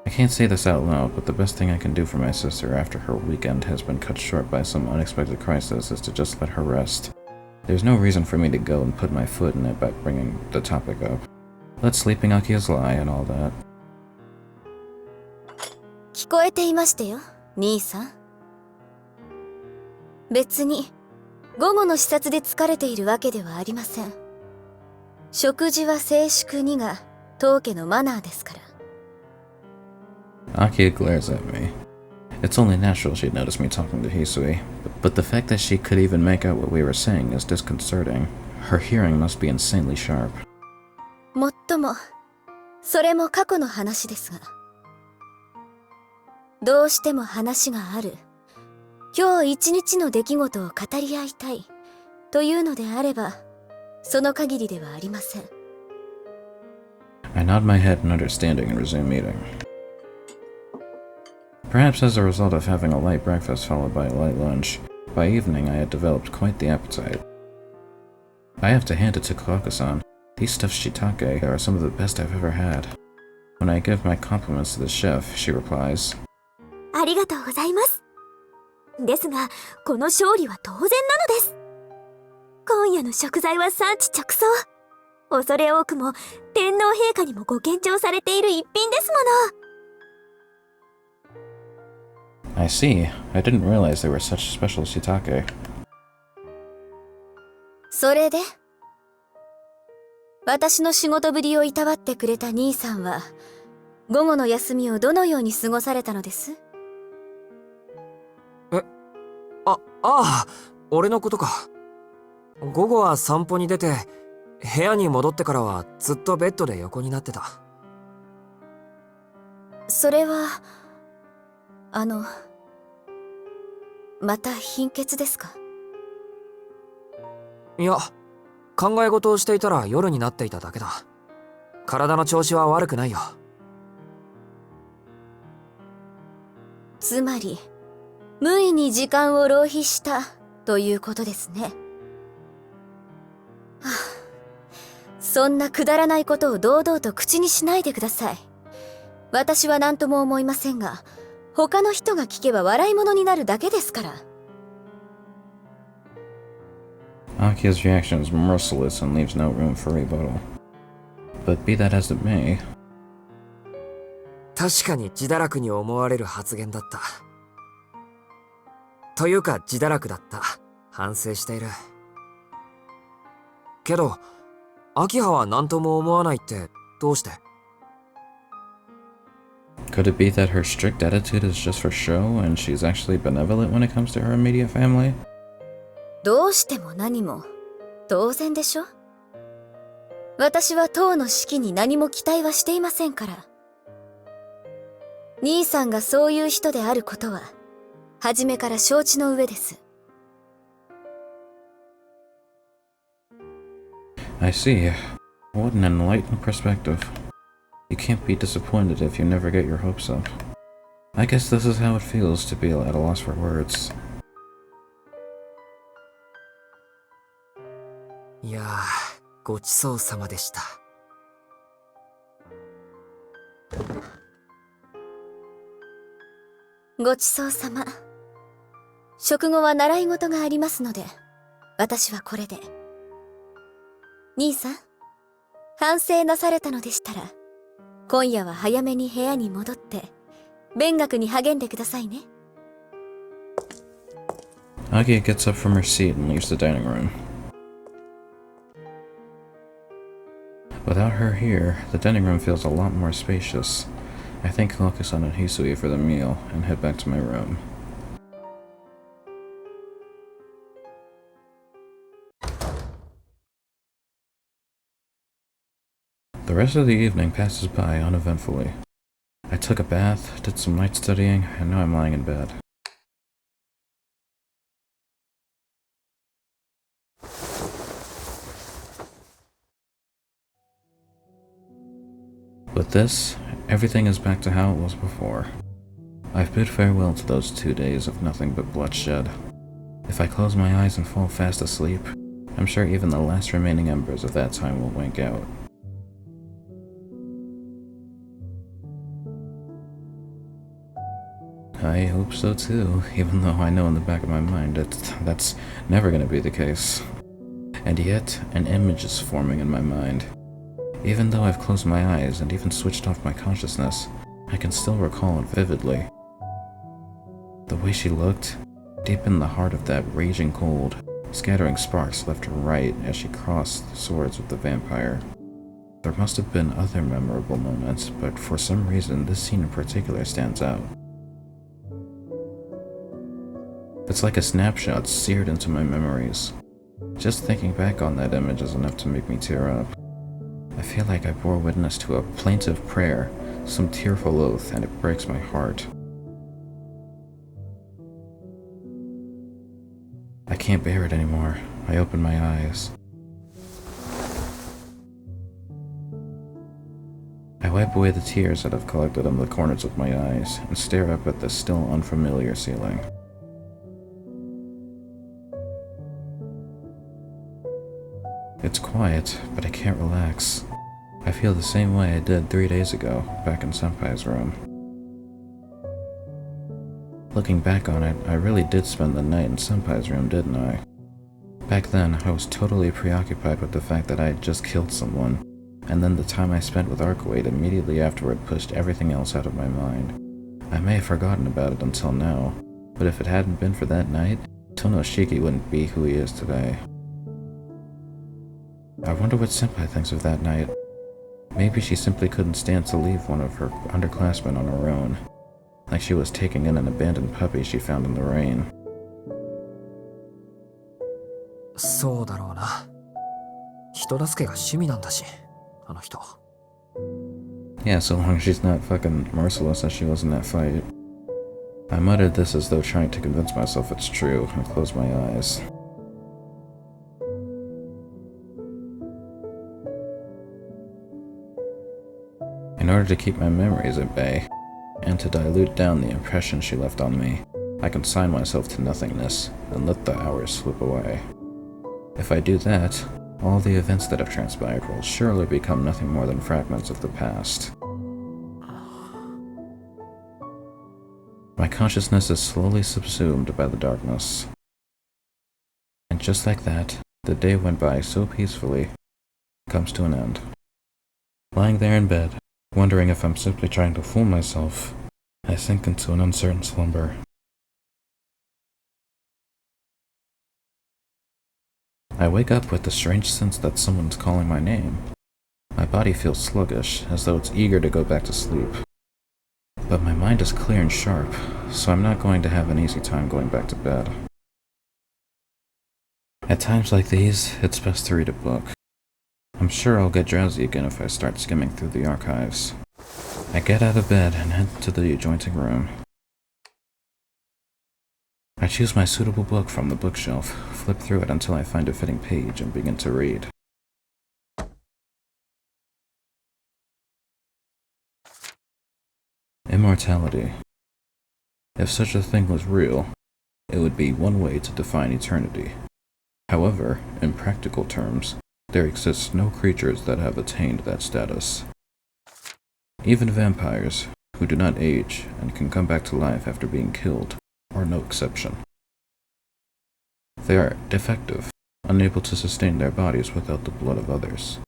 I can't say this out loud, but the best thing I can do for my sister after her weekend has been cut short by some unexpected crisis is to just let her rest. There's no reason for me to go and put my foot in it by bringing the topic up. Let sleeping Akiha's lie and all that. 聞こえていましたよ、兄さん。別に午後の視察で疲れているわけではありません。食事は静粛にが当家のマナーですから。Akiha glares at me. It's only natural she'd notice me talking to Hisui, but the fact that she could even make out what we were saying is disconcerting. Her hearing must be insanely sharp. もっとも、それも過去の話ですが。どうしても話がある。今日一日の出来事を語り合いたい。というのであれば、その限りではありません。I nod my head in understanding and resume eating. Perhaps as a result of having a light breakfast followed by a light lunch, by evening I had developed quite the appetite. I have to hand it to Kawaku-san. These stuffed shiitake are some of the best I've ever had. When I give my compliments to the chef, she replies, ありがとうございます。ですが、この勝利は当然なのです。今夜の食材は産地直送。恐れ多くも天皇陛下にもご献上されている一品ですもの。I see. I didn't realize there were such special shiitake. それで私の仕事ぶりをいたわってくれた兄さんは午後の休みをどのように過ごされたのです？ああ、俺のことか。午後は散歩に出て、部屋に戻ってからはずっとベッドで横になってた。それはまた貧血ですか？いや、考え事をしていたら夜になっていただけだ。体の調子は悪くないよ。つまり無意に時間を浪費したということですね。はあ、そんなくだらないことを堂々と口にしないでください。私は何とも思いませんが、他の人が聞けば笑い物になるだけですから。Akiha's reaction is merciless and leaves no room for rebuttal. But be that as it may, 確かに自堕落に思われる発言だった。というか自堕落だった。反省している。けど、秋葉は何とも思わないってどうして？ could it be that her strict attitude is just for show and she's actually benevolent when it comes to her immediate family? どうしても何も当然でしょ。私は当の式に何も期待はしていませんから。兄さんがそういう人であることは初めから承知の上です。I see. What an enlightened perspective. You can't be disappointed if you never get your hopes up. I guess this is how it feels to be at a loss for words. いやー、ごちそうさまでした。ごちそうさま。食後は習い事がありますので、私はこれで。兄さん、反省なされたのでしたら、今夜は早めに部屋に戻って、勉学に励んでくださいね。Agia gets up from her seat and leaves the dining room. Without her here, the dining room feels a lot more spacious. I thank Kokusan and Hisui for the meal and head back to my room. The rest of the evening passes by uneventfully. I took a bath, did some night studying, and now I'm lying in bed. With this, everything is back to how it was before. I've bid farewell to those 2 days of nothing but bloodshed. If I close my eyes and fall fast asleep, I'm sure even the last remaining embers of that time will wink out. I hope so too, even though I know in the back of my mind that's never going to be the case. And yet, an image is forming in my mind. Even though I've closed my eyes and even switched off my consciousness, I can still recall it vividly. The way she looked, deep in the heart of that raging cold, scattering sparks left and right as she crossed the swords with the vampire. There must have been other memorable moments, but for some reason this scene in particular stands out. It's like a snapshot seared into my memories. Just thinking back on that image is enough to make me tear up. I feel like I bore witness to a plaintive prayer, some tearful oath, and it breaks my heart. I can't bear it anymore. I open my eyes. I wipe away the tears that have collected in the corners of my eyes and stare up at the still unfamiliar ceiling. It's quiet, but I can't relax. I feel the same way I did 3 days ago, back in Senpai's room. Looking back on it, I really did spend the night in Senpai's room, didn't I? Back then, I was totally preoccupied with the fact that I had just killed someone, and then the time I spent with Arcuate immediately afterward pushed everything else out of my mind. I may have forgotten about it until now, but if it hadn't been for that night, Tono Shiki wouldn't be who he is today. I wonder what Senpai thinks of that night. Maybe she simply couldn't stand to leave one of her underclassmen on her own, like she was taking in an abandoned puppy she found in the rain. そうだろうな。人助けが趣味なんだし、あの人。Yeah, so long as she's not fucking merciless as she was in that fight. I muttered this as though trying to convince myself it's true, and closed my eyes. In order to keep my memories at bay, and to dilute down the impression she left on me, I consign myself to nothingness and let the hours slip away. If I do that, all the events that have transpired will surely become nothing more than fragments of the past. My consciousness is slowly subsumed by the darkness. And just like that, the day went by so peacefully, comes to an end. Lying there in bed, wondering if I'm simply trying to fool myself, I sink into an uncertain slumber. I wake up with the strange sense that someone's calling my name. My body feels sluggish, as though it's eager to go back to sleep. But my mind is clear and sharp, so I'm not going to have an easy time going back to bed. At times like these, it's best to read a book. I'm sure I'll get drowsy again if I start skimming through the archives. I get out of bed and head to the adjoining room. I choose my suitable book from the bookshelf, flip through it until I find a fitting page, and begin to read. Immortality. If such a thing was real, it would be one way to define eternity. However, in practical terms, there exists no creatures that have attained that status. Even vampires, who do not age and can come back to life after being killed, are no exception. They are defective, unable to sustain their bodies without the blood of others.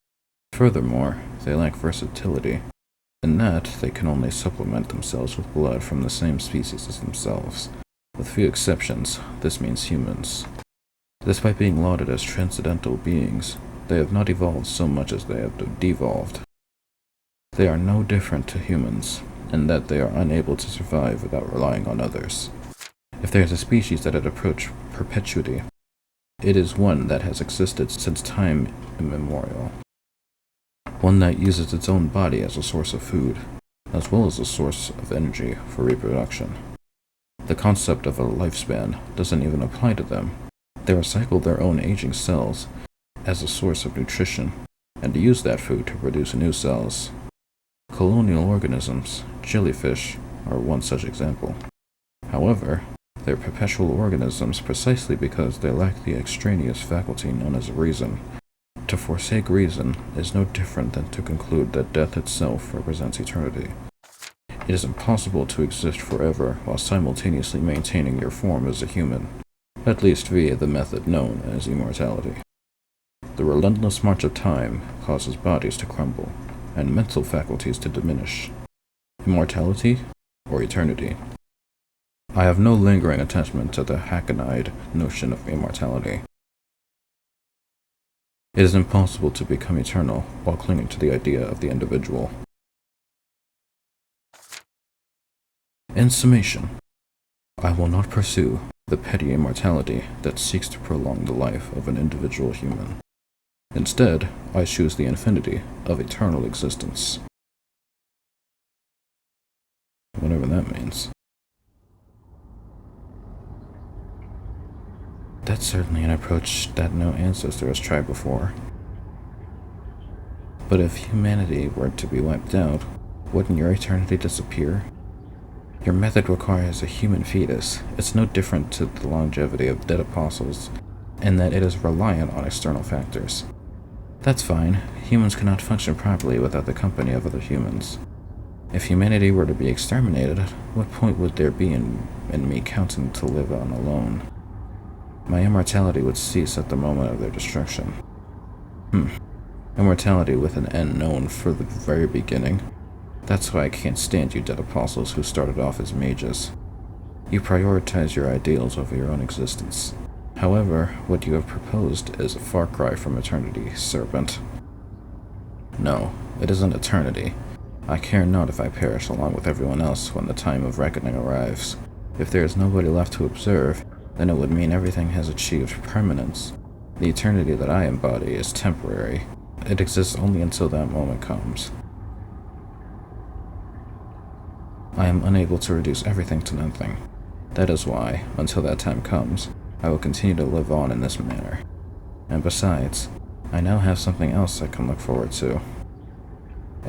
Furthermore, they lack versatility, in that they can only supplement themselves with blood from the same species as themselves. With few exceptions, this means humans. Despite being lauded as transcendental beings, they have not evolved so much as they have devolved. They are no different to humans, in that they are unable to survive without relying on others. If there is a species that had approached perpetuity, it is one that has existed since time immemorial. One that uses its own body as a source of food, as well as a source of energy for reproduction. The concept of a lifespan doesn't even apply to them. They recycle their own aging cells as a source of nutrition, and use that food to produce new cells. Colonial organisms, jellyfish, are one such example. However, they're perpetual organisms precisely because they lack the extraneous faculty known as reason. To forsake reason is no different than to conclude that death itself represents eternity. It is impossible to exist forever while simultaneously maintaining your form as a human, at least via the method known as immortality. The relentless march of time causes bodies to crumble, and mental faculties to diminish. Immortality or eternity? I have no lingering attachment to the hackneyed notion of immortality. It is impossible to become eternal while clinging to the idea of the individual. In summation, I will not pursue the petty immortality that seeks to prolong the life of an individual human. Instead, I choose the infinity of eternal existence. Whatever that means. That's certainly an approach that no ancestor has tried before. But if humanity were to be wiped out, wouldn't your eternity disappear? Your method requires a human fetus. It's no different to the longevity of dead apostles, in that it is reliant on external factors. That's fine. Humans cannot function properly without the company of other humans. If humanity were to be exterminated, what point would there be in me counting to live on alone? My immortality would cease at the moment of their destruction. Immortality with an end known for the very beginning. That's why I can't stand you dead apostles who started off as mages. You prioritize your ideals over your own existence. However, what you have proposed is a far cry from eternity, serpent. No, it isn't eternity. I care not if I perish along with everyone else when the time of reckoning arrives. If there is nobody left to observe, then it would mean everything has achieved permanence. The eternity that I embody is temporary. It exists only until that moment comes. I am unable to reduce everything to nothing. That is why, until that time comes, I will continue to live on in this manner. And besides, I now have something else I can look forward to.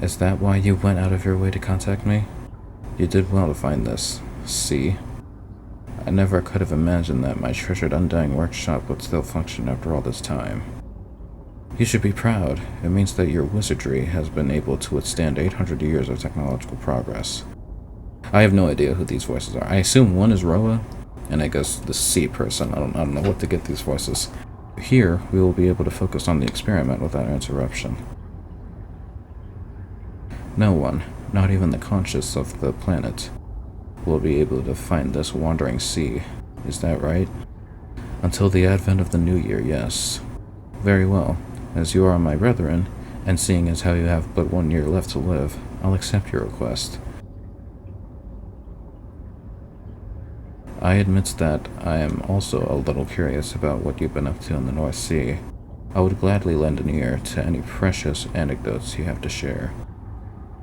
Is that why you went out of your way to contact me? You did well to find this. See? I never could have imagined that my treasured undying workshop would still function after all this time. You should be proud. It means that your wizardry has been able to withstand 800 years of technological progress. I have no idea who these voices are. I assume one is Roa, and I guess the C person. I don't know what to get these voices. Here, we will be able to focus on the experiment without interruption. No one, not even the conscious of the planet, will be able to find this wandering sea. Is that right? Until the advent of the new year, yes. Very well. As you are my brethren, and seeing as how you have but 1 year left to live, I'll accept your request. I admit that I am also a little curious about what you've been up to in the North Sea. I would gladly lend an ear to any precious anecdotes you have to share.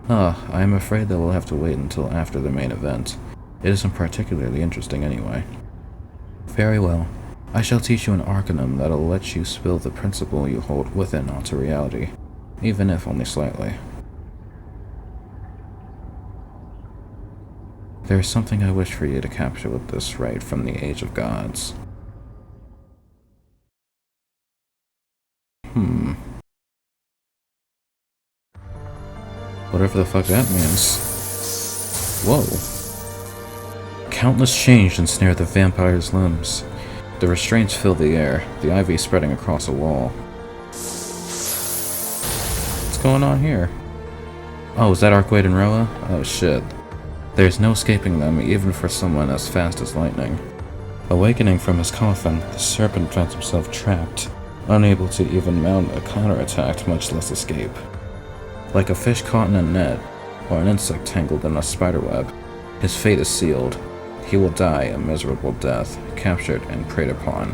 I am afraid that we'll have to wait until after the main event. It isn't particularly interesting anyway. Very well. I shall teach you an arcanum that'll let you spill the principle you hold within onto reality, even if only slightly. There is something I wish for you to capture with this rite from the Age of Gods. Whatever the fuck that means. Whoa. Countless change ensnare the vampire's limbs. The restraints fill the air, the ivy spreading across a wall. What's going on here? Oh, is that Arkwade and Roa? Oh shit. There's no escaping them, even for someone as fast as lightning. Awakening from his coffin, the serpent finds himself trapped, unable to even mount a counterattack, much less escape. Like a fish caught in a net, or an insect tangled in a spiderweb, his fate is sealed. He will die a miserable death, captured and preyed upon.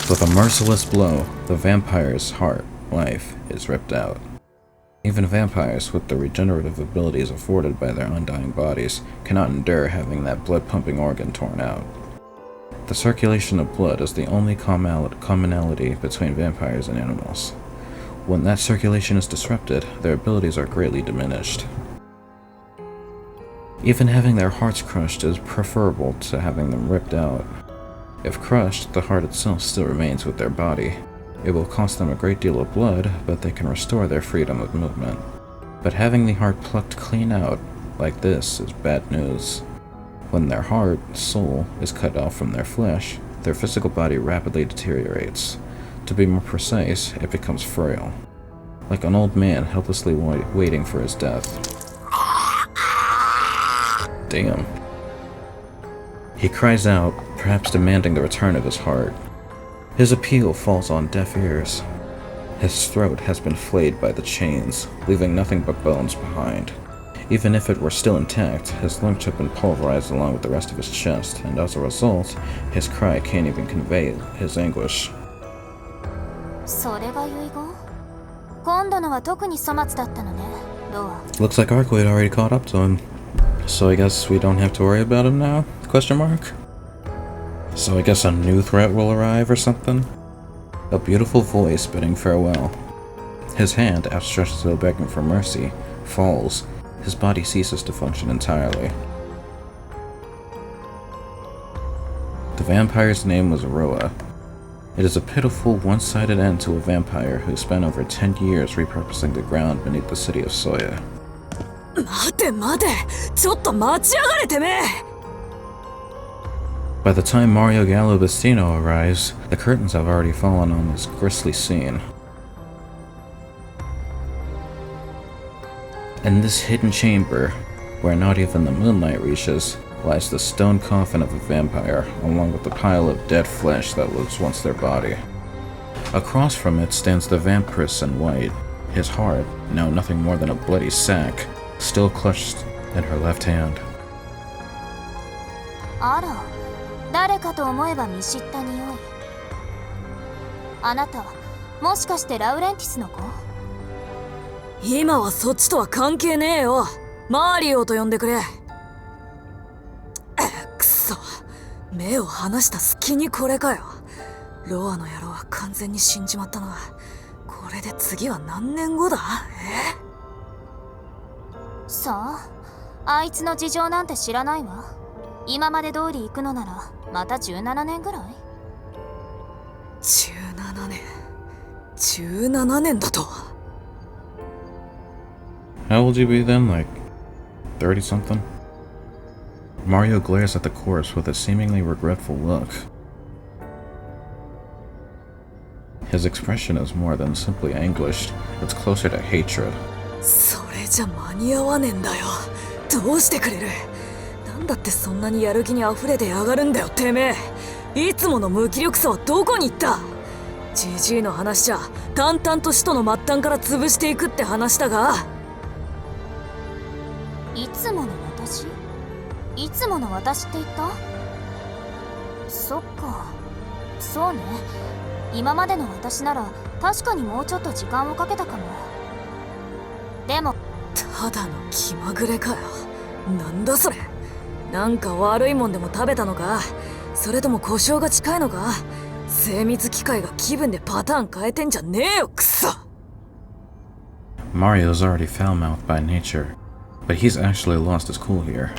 With a merciless blow, the vampire's heart, life, is ripped out. Even vampires, with the regenerative abilities afforded by their undying bodies, cannot endure having that blood-pumping organ torn out. The circulation of blood is the only commonality between vampires and animals. When that circulation is disrupted, their abilities are greatly diminished. Even having their hearts crushed is preferable to having them ripped out. If crushed, the heart itself still remains with their body. It will cost them a great deal of blood, but they can restore their freedom of movement. But having the heart plucked clean out, like this, is bad news. When their heart, soul, is cut off from their flesh, their physical body rapidly deteriorates. To be more precise, it becomes frail. Like an old man helplessly waiting for his death. Damn. He cries out, perhaps demanding the return of his heart. His appeal falls on deaf ears. His throat has been flayed by the chains, leaving nothing but bones behind. Even if it were still intact, his lungs have been pulverized along with the rest of his chest, and as a result, his cry can't even convey his anguish. それが遺言？今度のは特に粗末だったのね、ロア。 Looks like Arkwade already caught up to him. So I guess we don't have to worry about him now? Question mark? So I guess a new threat will arrive or something? A beautiful voice bidding farewell. His hand, outstretched as though begging for mercy, falls. His body ceases to function entirely. The vampire's name was Roa. It is a pitiful, one-sided end to a vampire who spent over 10 years repurposing the ground beneath the city of Soya. 待て待て、ちょっと待ち上がれてめえ。 By the time Mario Gallobestino arrives, the curtains have already fallen on this grisly scene. In this hidden chamber, where not even the moonlight reaches, lies the stone coffin of a vampire, along with the pile of dead flesh that was once their body. Across from it stands the vampiress in white, his heart, now nothing more than a bloody sack, still clutched in her left hand. あら、誰かと思えば見知った匂い。あなた、もしかしてラウレンティスの子？今はそっちとは関係ねえよ。マーリオと呼んでくれ。くそ、目を離した隙にこれかよ。ロアの野郎は完全に死んじまったな。これで次は何年後だ？さあ、あいつの事情なんて知らないわ。今まで通り行くのならまた17年ぐらい？ 17年。17年だと。 How old you be then? Like 30-something? Mario glares at the corpse with a seemingly regretful look. His expression is more than simply anguished. It's closer to hatred. それじゃ間に合わねえんだよ。どうしてくれる？なんだってそんなにやる気に溢れてやがるんだよてめえ。いつもの無気力さはどこに行った？ジジイの話じゃ淡々と使徒の末端から潰していくって話だが。いつもの私？いつもの私って言った？そっか、そうね。今までの私なら確かにもうちょっと時間をかけたかも。でもただの気まぐれかよ。なんだそれ。なんか悪いもんでも食べたのか？それとも故障が近いのか？精密機械が気分でパターン変えてんじゃねえよ、くそ。 Mario's already foul-mouthed by nature, but he's actually lost his cool here.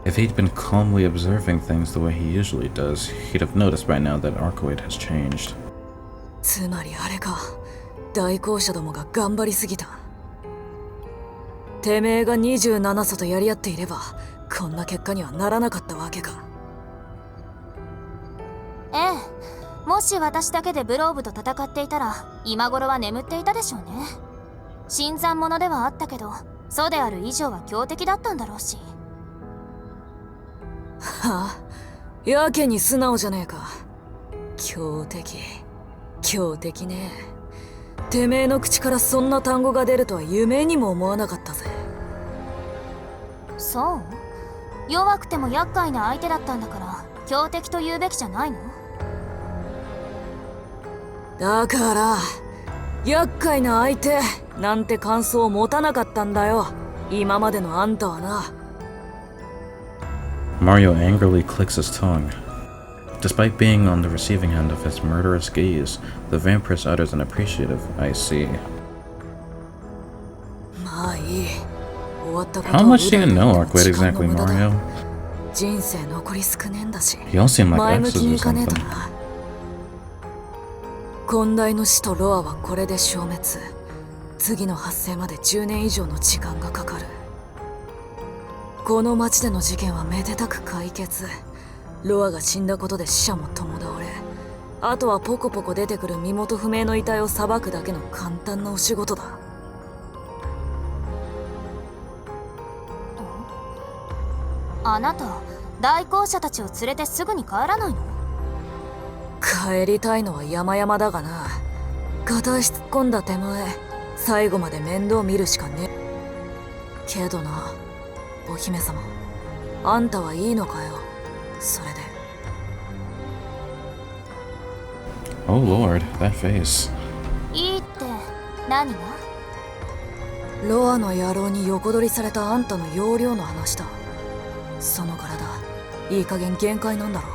If he'd been calmly observing things the way he usually does, he'd have noticed by now that Arcoid has changed. つまりあれか、代行者どもが頑張りすぎた。てめえが27歳とやり合っていればこんな結果にはならなかったわけか。ええ、もし私だけでブローブと戦っていたら今頃は眠っていたでしょうね。新参者ではあったけど、そうである以上は強敵だったんだろうし。はあ、やけに素直じゃねえか。強敵、強敵ね。てめえの口からそんな単語が出るとは夢にも思わなかったぜ。そう？弱くても厄介な相手だったんだから強敵と言うべきじゃないの？だから厄介な相手なんて感想を持たなかったんだよ、今までのあんたはな。 Mario angrily clicks his tongue. Despite being on the receiving end of his murderous gaze, the vampiress utters an appreciative, I see. まあいい。終わったこと How much do you know Arcoid exactly, Mario? 人生残り少ねえんだし You all seem like 前向 exes きに or いかねえと something. な。根大の死とロアはこれで消滅。次の発生まで10年以上の時間がかかる。この町での事件はめでたく解決。ロアが死んだことで死者も共倒れ、あとはポコポコ出てくる身元不明の遺体を裁くだけの簡単なお仕事だ。あなた、代行者たちを連れてすぐに帰らないの？帰りたいのは山々だがな。片足突っ込んだ手前、最後まで面倒見るしかねえ。けどな、お姫様、あんたはいいのかよ、それで。Oh lord, that face. いいって何が？ロアの野郎に横取りされたあんたの容量の話だ。その体、いい加減限界なんだろう。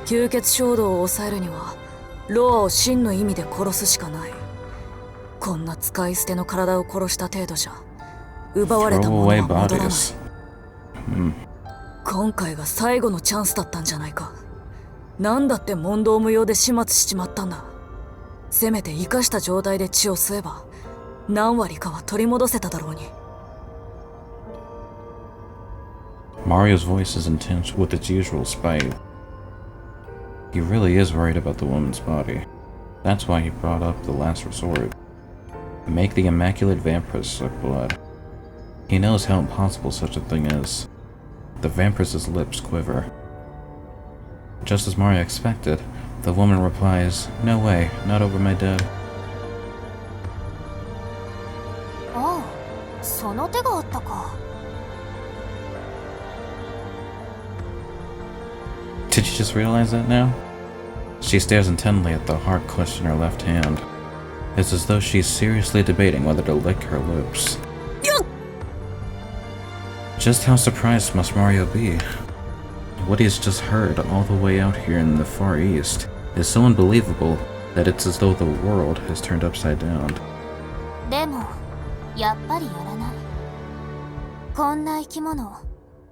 吸血衝動を抑えるにはロアを真の意味で殺すしかない。こんな使い捨ての体を殺した程度じゃ奪われたものは戻らない。今回が最後のチャンスだったんじゃないか。なんだって問答無用で始末しちまったんだ。せめて生かした状態で血を吸えば何割かは取り戻せただろうに。 Mario's voice is intense with its usual spite. He really is worried about the woman's body. That's why he brought up the last resort. Make the immaculate vampiress suck blood. He knows how impossible such a thing is. The vampiress's lips quiver. Just as Mario expected, the woman replies, "No way, not over my dead." ああ、その手があったか。Did you just realize that now? She stares intently at the hard clutch in her left hand. It's as though she's seriously debating whether to lick her lips. Just how surprised must Mario be? What he's just heard all the way out here in the Far East is so unbelievable that it's as though the world has turned upside down. でも、やっぱりやらない。こんな生き物を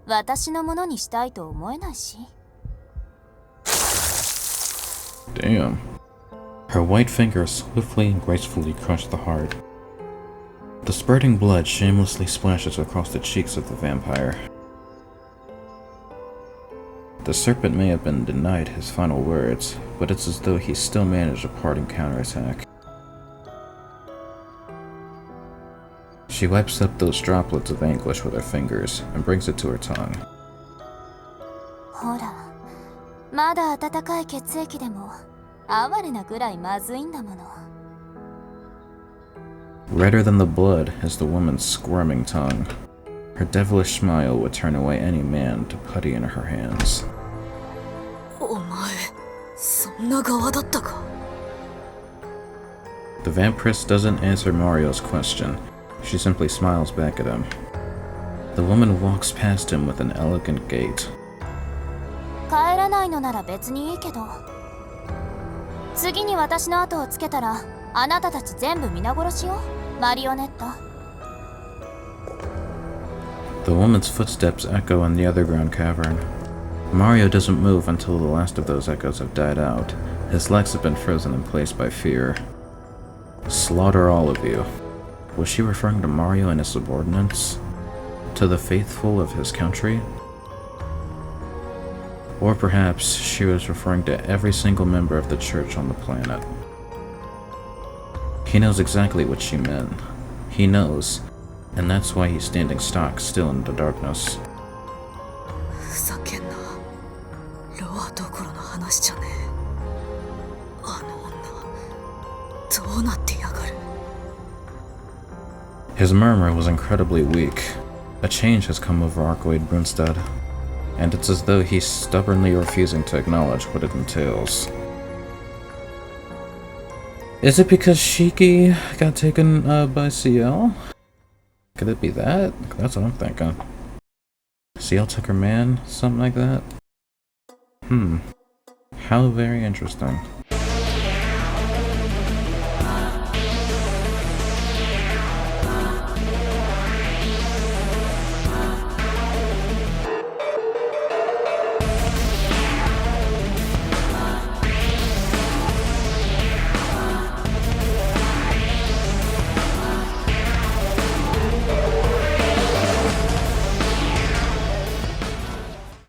私のものにしたいと思えないし。Damn. Her white fingers swiftly and gracefully crush the heart. The spurting blood shamelessly splashes across the cheeks of the vampire. The serpent may have been denied his final words, but it's as though he still managed a parting counterattack. She wipes up those droplets of anguish with her fingers and brings it to her tongue. ほら、まだ温かい血液でも哀れなぐらいまずいんだもの。Redder than the blood is the woman's squirming tongue. Her devilish smile would turn away any man to putty in her hands. お前、そんな側だったか。The vampiress doesn't answer Mario's question. She simply smiles back at him. The woman walks past him with an elegant gait. 帰らないのなら別にいいけど、次に私の後をつけたらあなたたち全部皆殺しよ、マリオネット。The woman's footsteps echo in the underground cavern. Mario doesn't move until the last of those echoes have died out. His legs have been frozen in place by fear. Slaughter all of you. Was she referring to Mario and his subordinates? To the faithful of his country? Or perhaps she was referring to every single member of the church on the planet. He knows exactly what she meant. He knows, and that's why he's standing stock still in the darkness. ふざけんな。ロアどころの話じゃねえ。あの女、どうなってやがる。His murmur was incredibly weak. A change has come over Arcoid Brunstad, and it's as though he's stubbornly refusing to acknowledge what it entails. Is it because Shiki got taken by Ciel? Could it be that? That's what I'm thinking. Ciel took her man? Something like that? How very interesting.